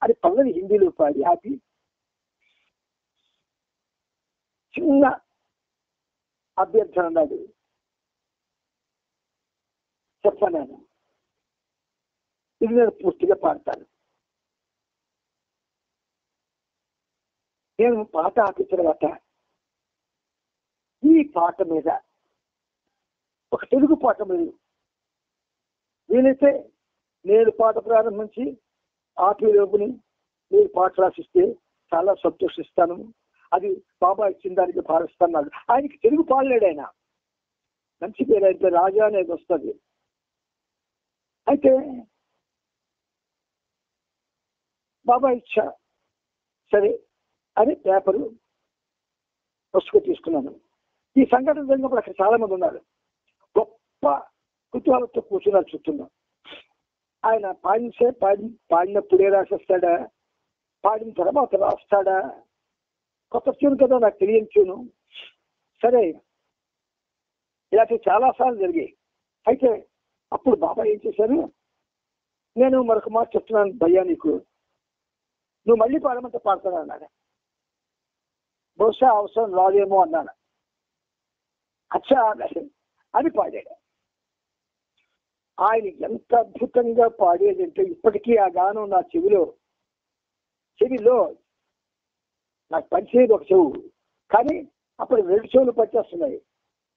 అది పల్లవి హిందీలో పాడి ఆపి చిన్న అభ్యర్థన అన్నాడు. చెప్పాను, ఇది నేను పూర్తిగా పాడతాను. నేను పాట ఆపిన తర్వాత ఈ పాట మీద ఒక తెలుగు పాట మీద వీలైతే నేను పాట ప్రారంభించి ఆపిలోపుని మీరు పాట రాసిస్తే చాలా సంతోషిస్తాను. అది బాబా ఇచ్చిన దానికి భావిస్తున్నాడు. ఆయనకి తెలుగు పాడలేడు. ఆయన మంచి పేరు అయితే రాజా అనేది వస్తుంది. అయితే బాబా ఇచ్చా సరే అని పేపరు పుస్తకం తీసుకున్నాను. ఈ సంఘటన జరిగినప్పుడు అక్కడ చాలా మంది ఉన్నారు. గొప్ప కుతూహలంతో కూర్చున్నారు చుట్టూ. ఆయన పాడినప్పుడే రాసేస్తాడా, పాడిన తర్వాత రాస్తాడా, కొత్త ట్యూన్ కదా నాకు తెలియని ట్యూను. సరే ఇలాంటి చాలాసార్లు జరిగాయి. అయితే అప్పుడు బాబా ఏం చేశారు, నేను మరొక మాట చెప్తున్నాను భయ్యా, నీకు నువ్వు మళ్ళీ పాడమంటే పాడతాను అన్నాడు. బహుశా అవసరం రాదేమో అన్నాను. అచ్చా అని పాడాడు. ఆయన ఎంత అద్భుతంగా పాడేదంటే ఇప్పటికీ ఆ గానం నా చెవిలో నాకు పనిచేయదు ఒక చెవు, కానీ అప్పుడు 2 చెవులు పనిచేస్తున్నాయి.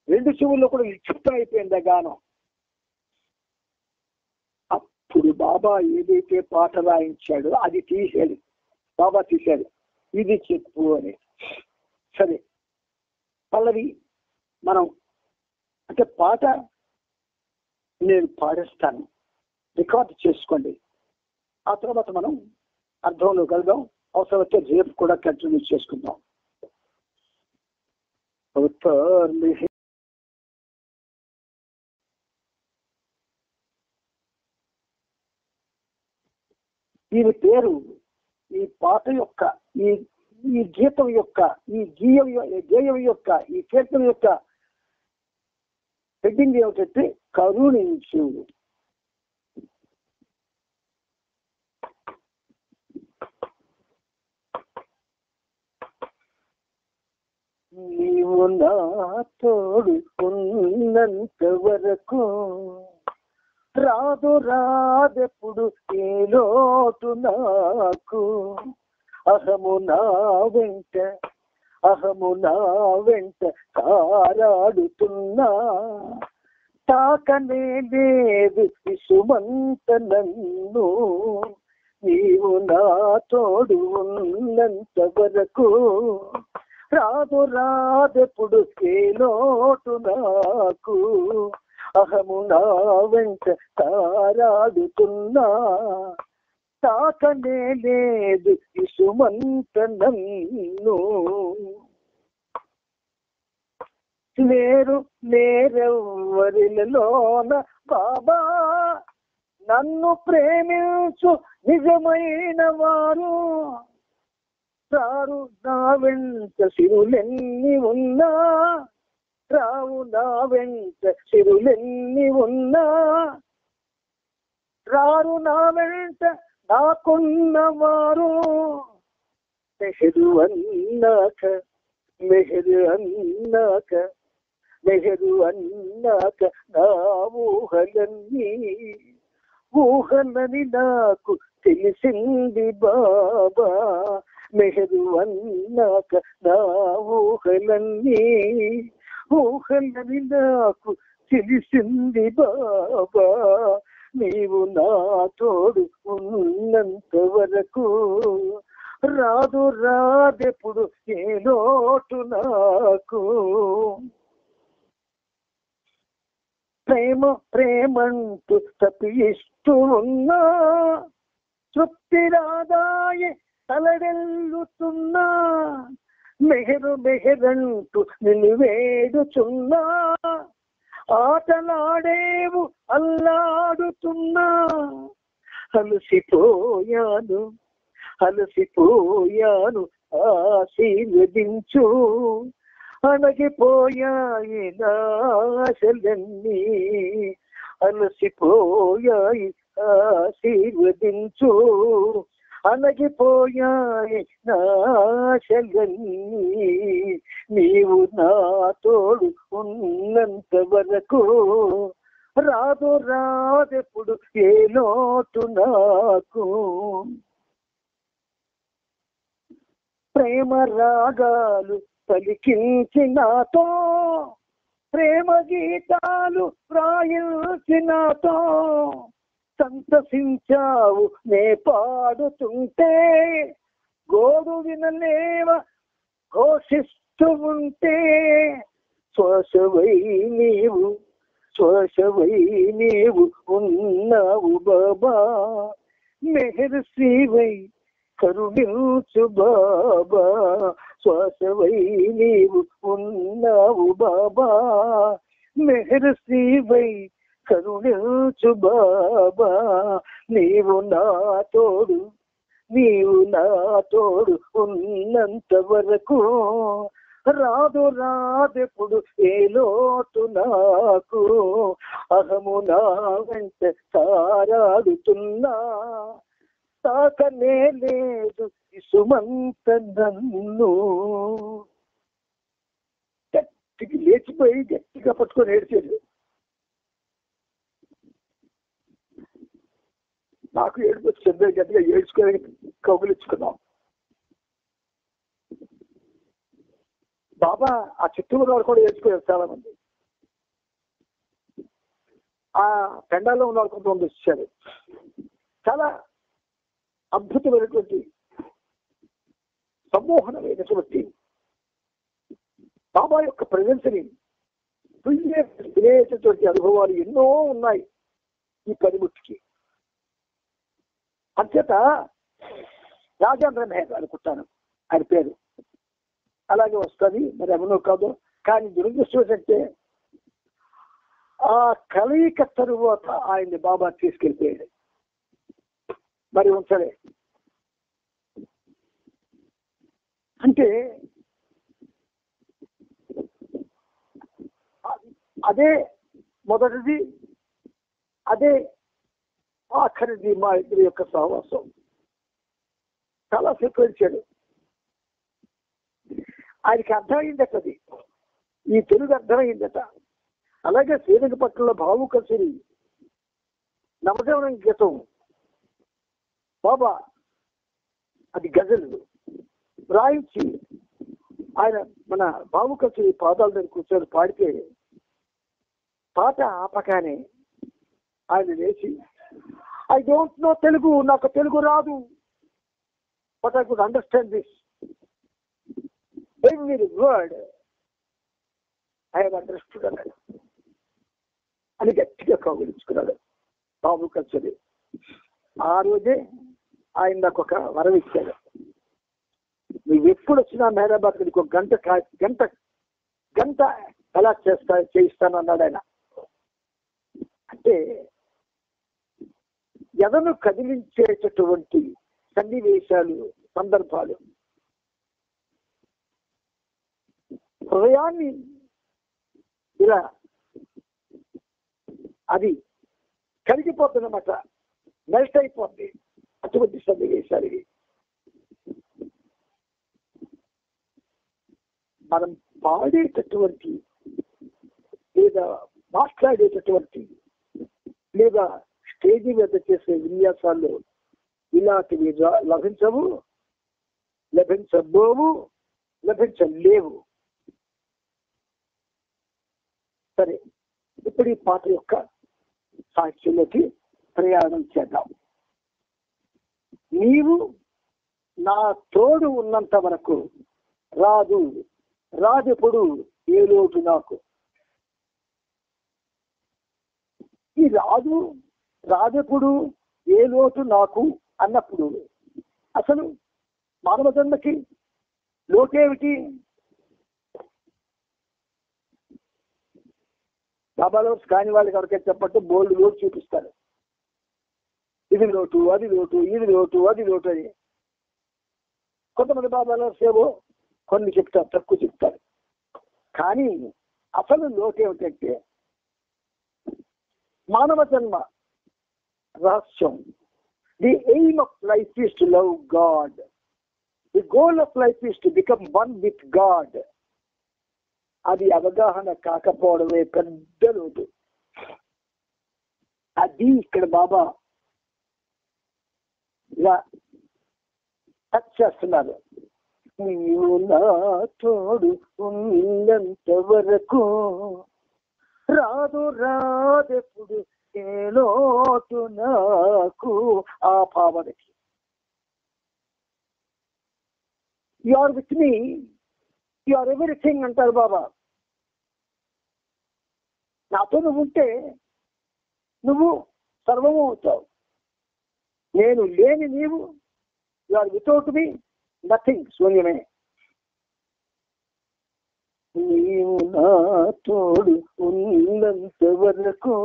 2 చెవుల్లో కూడా నిక్షిప్తం అయిపోయింది ఆ గానం. అప్పుడు బాబా ఏదైతే పాట రాయించాడో అది తీసాడు, బాబా తీశాడు, ఇది చెప్పు అని. సరే పల్లవి మనం అంటే పాట నేను పాడేస్తాను, రికార్డు చేసుకోండి. ఆ తర్వాత మనం అర్థంలో కలుద్దాం. అవసరమైతే రేపు కూడా కంటిన్యూ చేసుకుందాం. దీని పేరు ఈ పాట యొక్క ఈ గీతం యొక్క ఈ గేయం యొక్క ఈ కీర్తన యొక్క హెడ్డింగ్ ఏమిటంటే కరుణించు. నీవు నా తోడుకున్నంత వరకు రాదెప్పుడు ఏ లోటు నాకు. అహము నా వెంట కారాడుతున్నా, తాకనే లేదు విసుమంత నన్ను. నీవు నా తోడు ఉన్నంత వరకు రాదెప్పుడు ఏ లోటు నాకు. అహము నా వెంట తారాడుతున్నా తాకనే లేదు ఇసుమంత నన్ను. లేరెవ్వరిలోన బాబా నన్ను ప్రేమించు నిజమైన వారు. రారు నా వెంట సిరులెన్ని ఉన్నా, రావు నా వెంట సిరులెన్ని ఉన్నా, రారు నా వెంట నాకున్నవారు. మెహరు అన్నాక మెహరు అన్నాక మెహరు అన్నాక నా ఊహలని నాకు తెలిసింది బాబా. మెహరు అన్నాక నా ఊహలని నాకు తెలిసింది బాబా. నీవు నా తోడు ఉన్నంత వరకు రాదెప్పుడు ఏ లోటు నాకు. ప్రేమంటూ తప్పిస్తూ ఉన్నా తృప్తి రాదాయే తలడెల్లుతున్నా. మెహరంటూ నిన్ను వేడుచున్నా ఆటలాడేవు అల్లాడుతున్నా. అలసిపోయాను ఆశీర్వదించు. అణగిపోయాయి నాశలన్నీ, అలసిపోయాయి ఆశీర్వదించు. అణగిపోయాయి నాశలన్నీ. నీవు నా తోడు ఉన్నంత వరకు రాదెప్పుడు ఏ లోటు నాకు. ప్రేమ రాగాలు పలికించి నాతో, ప్రేమ గీతాలు వ్రాయించి నాతో సంతసించావు నే పాడుతుంటే. గోడు వినలేవ ఘోషిస్తూ ఉంటే. శ్వాసవై నీవు ఉన్నావు బాబా. మెహర్ శ్రీవై కరుణించు బాబా. శ్వాసవై నీవు ఉన్నావు బాబా. మెహర్ శ్రీవై కరుణించు బాబా. నీవు నా తోడు ఉన్నంత వరకు రాదెప్పుడు ఏ లోటు నాకు. అహము నా వెంట తారాడుతున్నా తాకనే లేదు ఇసుమంత నన్ను. గట్టికి లేచిపోయి గట్టిగా పట్టుకొని ఏడ్చాడు. నాకు ఏడుపు వచ్చి గట్టిగా ఏడ్చుకొని కౌగులించుకున్నాం. బాబా ఆ చిత్తూరు వాళ్ళు కూడా ఏడ్చుకోలేదు చాలా మంది. ఆ పెండాల్లో ఉన్న వాళ్ళు కొంతమంది వచ్చారు. చాలా అద్భుతమైనటువంటి సమ్మోహనమైనటువంటి బాబా యొక్క ప్రెజెన్స్ ని తెలియచేటువంటి అనుభవాలు ఎన్నో ఉన్నాయి ఈ పనిముట్టికి. అంచేత రాజేంద్ర మెహర్ అనుకుంటాను ఆయన పేరు, అలాగే వస్తుంది. మరి ఎవరో కాదు. కానీ దురదృష్టం ఏంటంటే ఆ కలయిక తరువాత ఆయన్ని బాబా తీసుకెళ్ళిపోయాడు. మరి ఉంచలే. అంటే అదే మొదటిది, అదే ఆఖరిది మా ఇద్దరి యొక్క సహవాసం. చాలా స్వీకరించాడు. ఆయనకి అర్థమైందట, అది ఈ తెలుగు అర్థమైందట. అలాగే శ్రీరంగపట్నంలో భావుక సిరి నవజీవనం గీతం బాబా అది గజలు రాయించి ఆయన మన భావుక సిరి పాదాల దగ్గర కూర్చొని పాడితే పాట ఆపగానే ఆయన లేచి, ఐ డోంట్ నో తెలుగు, నాకు తెలుగు రాదు, but I could understand this. Every word I have understood అన్నాడు అని గట్టిగా కౌగిలించుకున్నాడు బాబు కల్చరి. ఆ రోజే ఆయన నాకు ఒక వరం ఇచ్చాడు. నువ్వు ఎప్పుడు వచ్చినా మెహరాబాద్ నీకు ఒక గంట ఎలా చేయిస్తాను అన్నాడు ఆయన. అంటే ఎదను కదిలించేటటువంటి సన్నివేశాలు, సందర్భాలు, హృదయాన్ని ఇలా అది కరిగిపోతుందన్నమాట, మెల్ట్ అయిపోద్ది. అటువంటి సన్నివేశాలు ఇవి. మనం పాడేటటువంటి లేదా మాట్లాడేటటువంటి లేదా స్టేజీ మీద చేసే విన్యాసాల్లో ఇలాంటివి లభించవు, లభించబోవు, లభించలేవు. సరే, ఇప్పుడు ఈ పాట యొక్క సాక్ష్యంలోకి ప్రయాణం చేద్దాం. నీవు నా తోడు ఉన్నంత వరకు రాజెప్పుడు ఏ లోటు నాకు. ఈ రాజెప్పుడు ఏ లోటు నాకు అన్నప్పుడు అసలు మానవ జన్మకి లోటేమిటి? బాబాలో కాని వాళ్ళకి ఎవరికైతే చెప్పట్టు బోల్డ్ లోటు చూపిస్తారు. ఇది లోటు, అది లోటు, ఇది లోటు, అది లోటు అని. కొంతమంది బాబాలో సేవో కొన్ని చెప్తారు, తక్కువ చెప్తారు. కానీ అసలు లోటు ఏమిటంటే మానవ జన్మ రహస్యం. The aim of life is to love God. The goal of life is to become one with God. అది అవగాహన కాకపోవడమే పెద్ద లోటు. అది ఇక్కడ బాబా ఇలా టచ్ చేస్తున్నారు. నీవు నా తోడు ఉన్నంత వరకు రాదెప్పుడు ఏ లోటు నాకు. ఆ భావనకి you are with me, you are everything అంటారు బాబా. నాతో నువ్వు ఉంటే నువ్వు సర్వము అవుతావు. నేను లేని నీవు, you are without me nothing, శూన్యమే. నీవు నా తోడు ఉన్నంత వరకు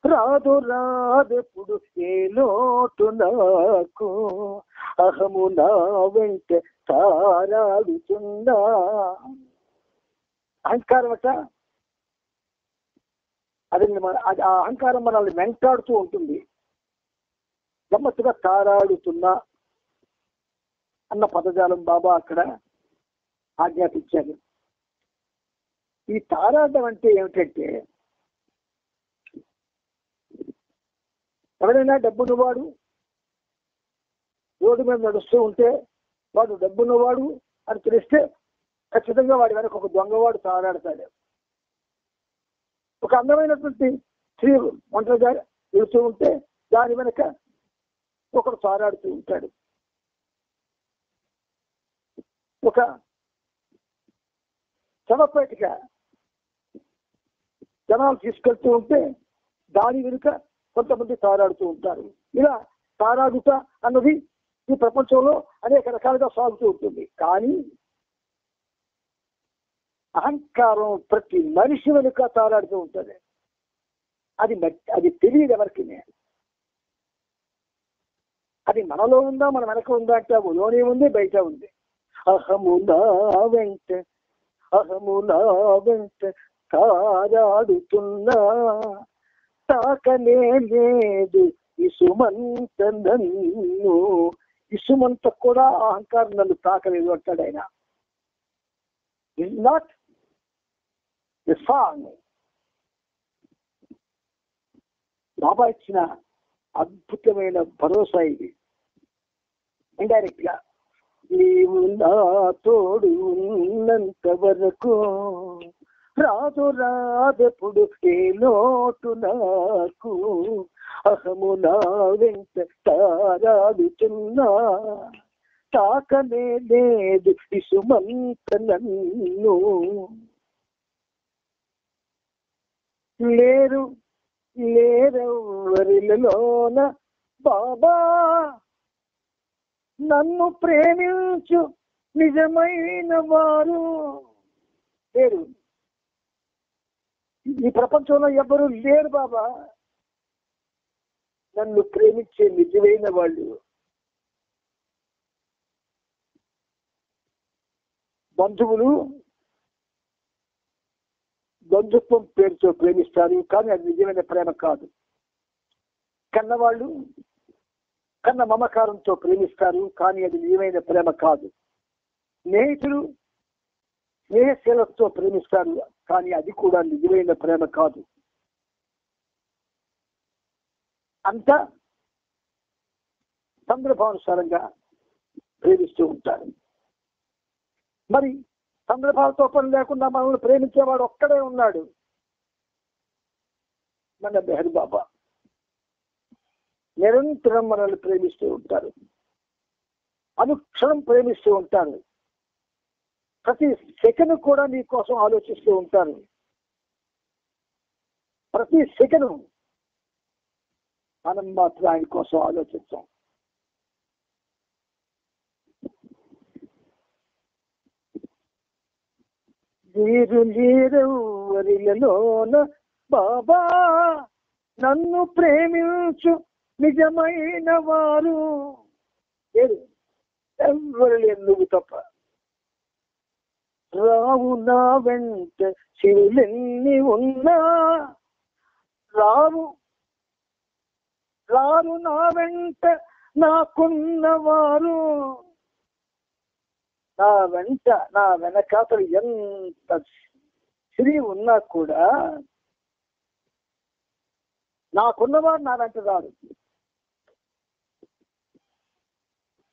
రాదెప్పుడు ఏ లోటు నాకు. అహము నా వెంట తారాడుతుందా. అహంకారం అట, అది ఆ అహంకారం మనల్ని వెంటాడుతూ ఉంటుంది. గమ్మత్తుగా తారాడుతున్నా అన్న పదజాలం బాబా అక్కడ ఆజ్ఞాపించారు. ఈ తారాడడం అంటే ఏమిటంటే, ఎవరైనా డబ్బున్నవాడు రోడ్డు మీద నడుస్తూ ఉంటే వాడు డబ్బున్నవాడు అని తెలిస్తే ఖచ్చితంగా వాడి వెనక ఒక దొంగవాడు తారాడతాడు. ఒక అందమైనటువంటి స్త్రీ ఒంటరిగా వెళుతూ ఉంటే దాని వెనక ఒకడు తారాడుతూ ఉంటాడు. ఒక శవపేటిక జనాలు తీసుకెళ్తూ ఉంటే దాని వెనుక కొంతమంది తారాడుతూ ఉంటారు. ఇలా తారాడుట అన్నది ఈ ప్రపంచంలో అనేక రకాలుగా సాగుతూ ఉంటుంది. కానీ అహంకారం ప్రతి మనిషి వెనుక తారాడుతూ ఉంటుంది. అది తెలియదు ఎవరికి. అది మనలో ఉందా, మన వెనక ఉందా అంటే లోనే ఉంది, బయట ఉంది. అహము నా వెంట తారాడుతున్నా తాకనే లేదు ఇసుమంత నన్ను. ఇసుమంత కూడా అహంకారం నన్ను తాకలేదు అంటాడు ఆయన. Is not the song. Baba ఇచ్చిన అద్భుతమైన భరోసా ఇది. ఇండైరెక్ట్ గా నీవు నా తోడు ఉన్నంత వరకు రాదెప్పుడు ఏ లోటు నాకు. అహము నా వెంట తారాడుచున్నా తాకనే లేదు ఇసుమంత నన్ను. లేరు లేరెవరిలోన బాబా నన్ను ప్రేమించు నిజమైన వారు. లేరు, ఈ ప్రపంచంలో ఎవ్వరూ లేరు బాబా నన్ను ప్రేమించే నిజమైన వాళ్ళు. బంధువులు బంధుత్వం పేరుతో ప్రేమిస్తారు, కానీ అది నిజమైన ప్రేమ కాదు. కన్నవాళ్ళు కన్న మమకారంతో ప్రేమిస్తారు, కానీ అది నిజమైన ప్రేమ కాదు. స్నేహితులు స్నేహశీలతో ప్రేమిస్తారు, కానీ అది కూడా నిజమైన ప్రేమ కాదు. అంతా సందర్భానుసారంగా ప్రేమిస్తూ ఉంటారు. మరి సందర్భాలతో పని లేకుండా మనల్ని ప్రేమించేవాడు ఒక్కడే ఉన్నాడు, మన మెహర్ బాబా. నిరంతరం మనల్ని ప్రేమిస్తూ ఉంటారు, అనుక్షణం ప్రేమిస్తూ ఉంటారు, ప్రతి సెకండ్ కూడా నీ కోసం ఆలోచిస్తూ ఉంటారు. ప్రతి సెకండ్ మనం మాత్రం ఆయన కోసం ఆలోచిస్తాం. వీరు లేరెవరిలోన బాబా నన్ను ప్రేమించు నిజమైన వారు. లేరు, ఎవరు లేరు నువ్వు తప్ప. రావు నా వెంట శివులెన్ని ఉన్నా రారు నా వెంట నాకున్నవారు. నా వెంట నా వెనకాతలు ఎంత శ్రీ ఉన్నా కూడా నాకున్నవారు నా వెంట రారు.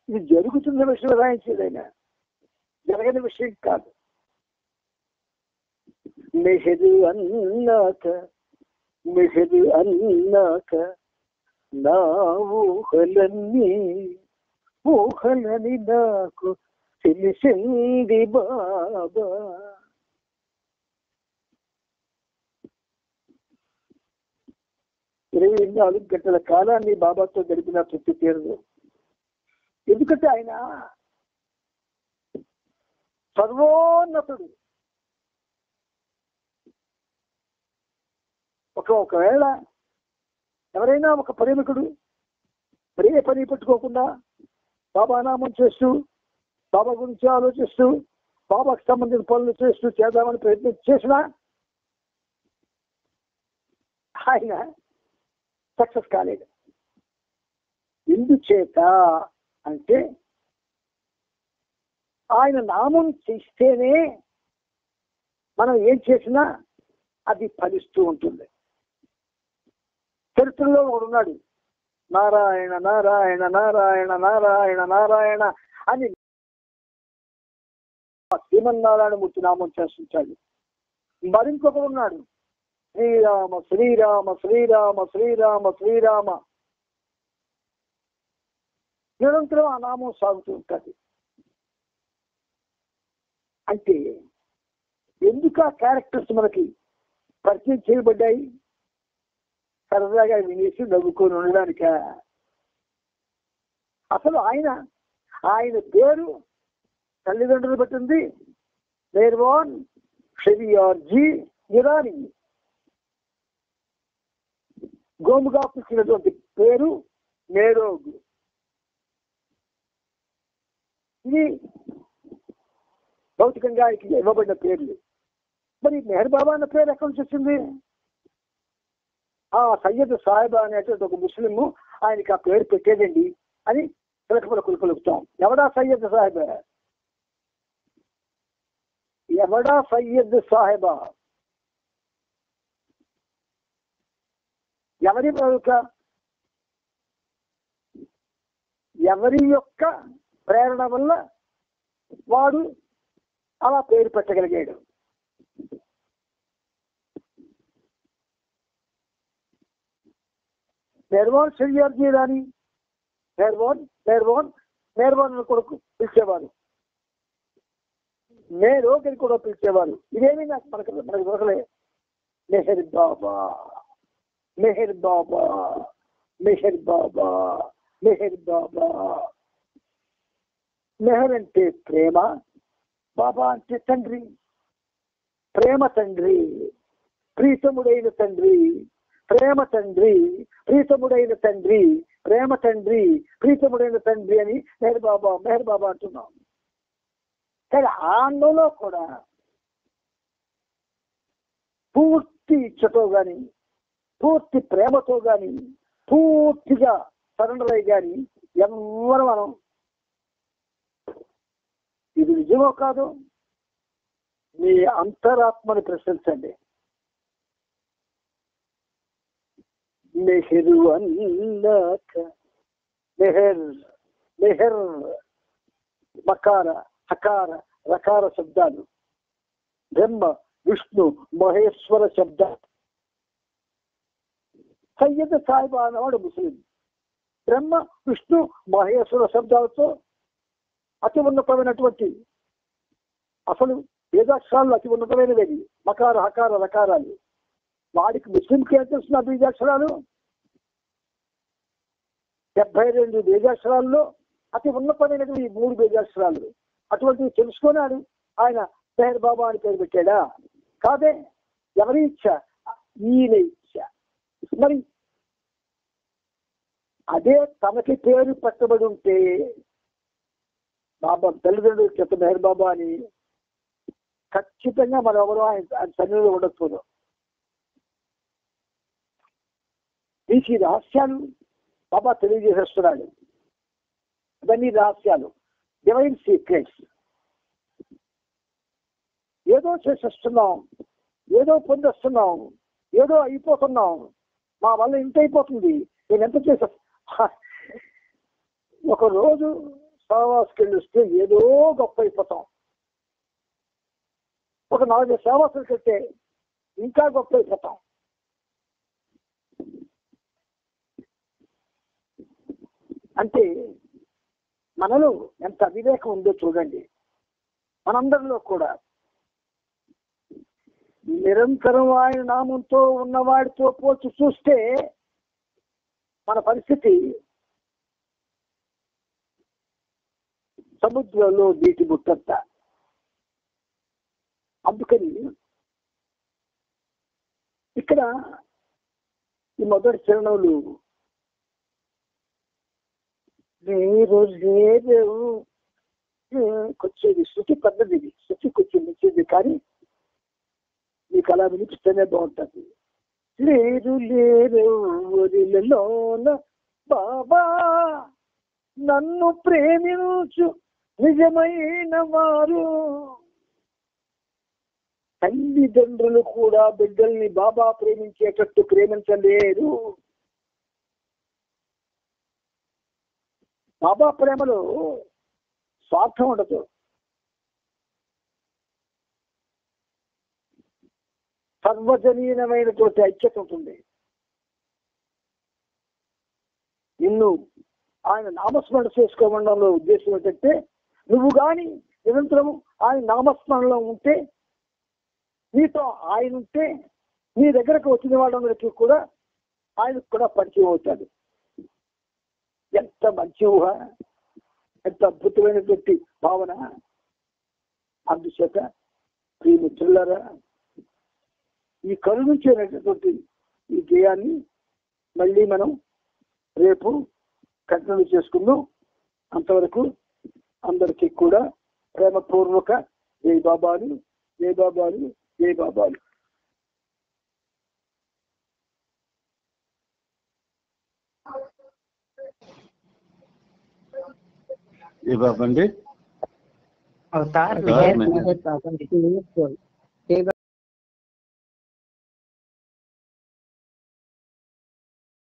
ఇది జరుగుతున్న విషయం రాయించేదైనా, జరగని విషయం కాదు. మెహరు అన్నాక నా ఊహలని నాకు తెలిసింది బాబా. ఇరవై 24 గంటల కాలాన్ని బాబాతో గడిపిన తృప్తి తీరదు. ఎందుకంటే ఆయన సర్వోన్నతుడు. ఒకవేళ ఎవరైనా ఒక ప్రేమికుడు పని పెట్టుకోకుండా బాబా నామం చేస్తూ, బాబా గురించి ఆలోచిస్తూ, బాబాకు సంబంధించిన పనులు చేద్దామని ప్రయత్నం చేసినా ఆయన సక్సెస్ కాలేదు. ఎందుచేత అంటే ఆయన నామం చేస్తేనే మనం ఏం చేసినా అది ఫలిస్తూ ఉంటుంది. చరిత్రలో ఒకడు ఉన్నాడు, నారాయణ నారాయణ నారాయణ నారాయణ నారాయణ అని శ్రీమన్నారాయణమూర్తి నామం చేస్తుంటాడు. మరింకొకడు ఉన్నాడు, శ్రీరామ శ్రీరామ శ్రీరామ శ్రీరామ శ్రీరామ. నిరంతరం ఆ నామం సాగుతూ ఉంటుంది. అంటే ఎందుకు ఆ క్యారెక్టర్స్ మనకి పరిచయం చేయబడ్డాయి? సరదాగా వినేసి నవ్వుకొని ఉండడానిక? అసలు ఆయన పేరు తల్లిదండ్రులు పెట్టింది మెహర్బాన్ షెరియార్జీ ఇరానీ. గోముగా పుట్టినటువంటి పేరు మేరోగ్. ఇది భౌతికంగా ఆయనకి ఇవ్వబడిన పేర్లు. మరి మెహర్ బాబా అన్న పేరు ఎక్కడి నుంచి వచ్చింది? సయ్యద్ సాహెబ్ అనేటువంటి ఒక ముస్లిం ఆయనకి ఆ పేరు పెట్టేదండి అని పిలకపల కులుపుతాం. ఎవడా సయ్యద్ సాహెబ్? ఎవడా సయ్యద్ సాహెబా? ఎవరి యొక్క ప్రేరణ వల్ల వాడు అలా పేరు పెట్టగలిగాడు? మెహర్బాన్ సయ్యార్జీ రాని మెహర్బాన్ మెహర్బాన్ మెహర్బాన్ కూడా పిలిచేవారు, మేరోగిని కూడా పిలిచేవారు. ఇదేమీ నాకు మనకు దొరకలే. మెహర్ బాబా మెహర్ బాబా మెహర్ బాబా మెహర్ బాబా. మెహర్ అంటే ప్రేమ, బాబా అంటే తండ్రి, ప్రేమ తండ్రి, ప్రీతముడైన తండ్రి, ప్రేమ తండ్రి, ప్రీతముడైన తండ్రి, ప్రేమ తండ్రి, ప్రీతముడైన తండ్రి అని మెహర్ బాబా అంటున్నాం. కానీ ఆందోళనలో కూడా పూర్తి ఇచ్చతో గాని, పూర్తి ప్రేమతో గాని, పూర్తిగా సరెండర్ అయ్యి గాని ఎవరు మనం ఇది నిజమో కాదు మీ అంతరాత్మని ప్రశ్నించండి. మెహరు అన్నాక మెహర్ మెహర్ మకార హకార రకార శబ్దాలు, బ్రహ్మ విష్ణు మహేశ్వర శబ్దాలు. సయ్యద్ సాహిబ్ అన్నవాడు ముస్లిం. బ్రహ్మ విష్ణు మహేశ్వర శబ్దాలతో అతి ఉన్నతమైనటువంటి అసలు బీజాక్షరాలు అతి ఉన్నతమైనవి మకార హకార రకారాలు. వాడికి ముస్లింకి ఏం తెలుస్తున్న బీజాక్షరాలు 72 బీజాక్షరాల్లో అతి ఉన్నతమైనవి 3 బీజాక్షరాలు. అటువంటివి తెలుసుకున్నాడు ఆయన మెహర్ బాబా అని పేరు పెట్టాడా? కాదే. ఎవరి ఇచ్చ? ఈయన ఇచ్చ. మరి అదే తనకి పేరు పెట్టబడి ఉంటే బాబా తల్లిదండ్రులు చెత్త మెహర్ బాబా అని ఖచ్చితంగా మనం ఎవరో ఆయన సన్నిధిలో ఉండకపోదు. ఈ రహస్యాలు బాబా తెలియజేసేస్తున్నాడు. అవన్నీ రహస్యాలు, డివైన్ సీక్రెట్స్. ఏదో చేసేస్తున్నాం, ఏదో పొందేస్తున్నాం, ఏదో అయిపోతున్నాం, మా వల్ల ఇంత అయిపోతుంది, నేను ఎంత చేసా. ఒకరోజు సహవాసుకెళ్ళి వస్తే ఏదో గొప్ప అయిపోతాం, ఒక 4 సహవాసులు కట్టే ఇంకా గొప్ప అయిపోతాం. అంటే మనలో ఎంత అవివేకం ఉందో చూడండి. మనందరిలో కూడా నిరంతరం ఆయన నామంతో ఉన్నవాడితో పోల్చి చూస్తే మన పరిస్థితి సముద్రంలో నీటి ముట్టంత. అందుకని ఇక్కడ ఈ మొదటి చరణంలో వచ్చేది శృతి పద్ధతి, శృతి కొంచెం నచ్చేది, కానీ మీకు అలా వినిపిస్తేనే బాగుంటుంది. లేరులోన బాబా నన్ను ప్రేమించు నిజమైన వారు. తల్లిదండ్రులు కూడా బిడ్డల్ని బాబా ప్రేమించేటట్టు ప్రేమించలేరు. బాబా ప్రేమలో స్వార్థం ఉండదు. సర్వజనీయమైనటువంటి ఐక్యత ఉంటుంది. నిన్ను ఆయన నామస్మరణ చేసుకోవడంలో ఉద్దేశం ఏంటంటే, నువ్వు కానీ నిరంతరం ఆయన నామస్మరణలో ఉంటే, నీతో ఆయన ఉంటే, నీ దగ్గరకు వచ్చిన వాళ్ళందరికీ కూడా ఆయనకు కూడా పరిచయం అవుతాడు. ఎంత మంచి ఊహ, ఎంత అద్భుతమైనటువంటి భావన. అందుచేత ఈ మిత్రులారా, ఈ కరుణించేటటువంటి ఈ గేయాన్ని మళ్ళీ మనం రేపు కంటిన్యూ చేసుకుందాం. అంతవరకు అందరికీ కూడా ప్రేమపూర్వక జై బాబాలు, జై బాబాలు, జై బాబాలు. ఏ బాబండి? అవతార్ అవతార్ మెహర్ బాబా.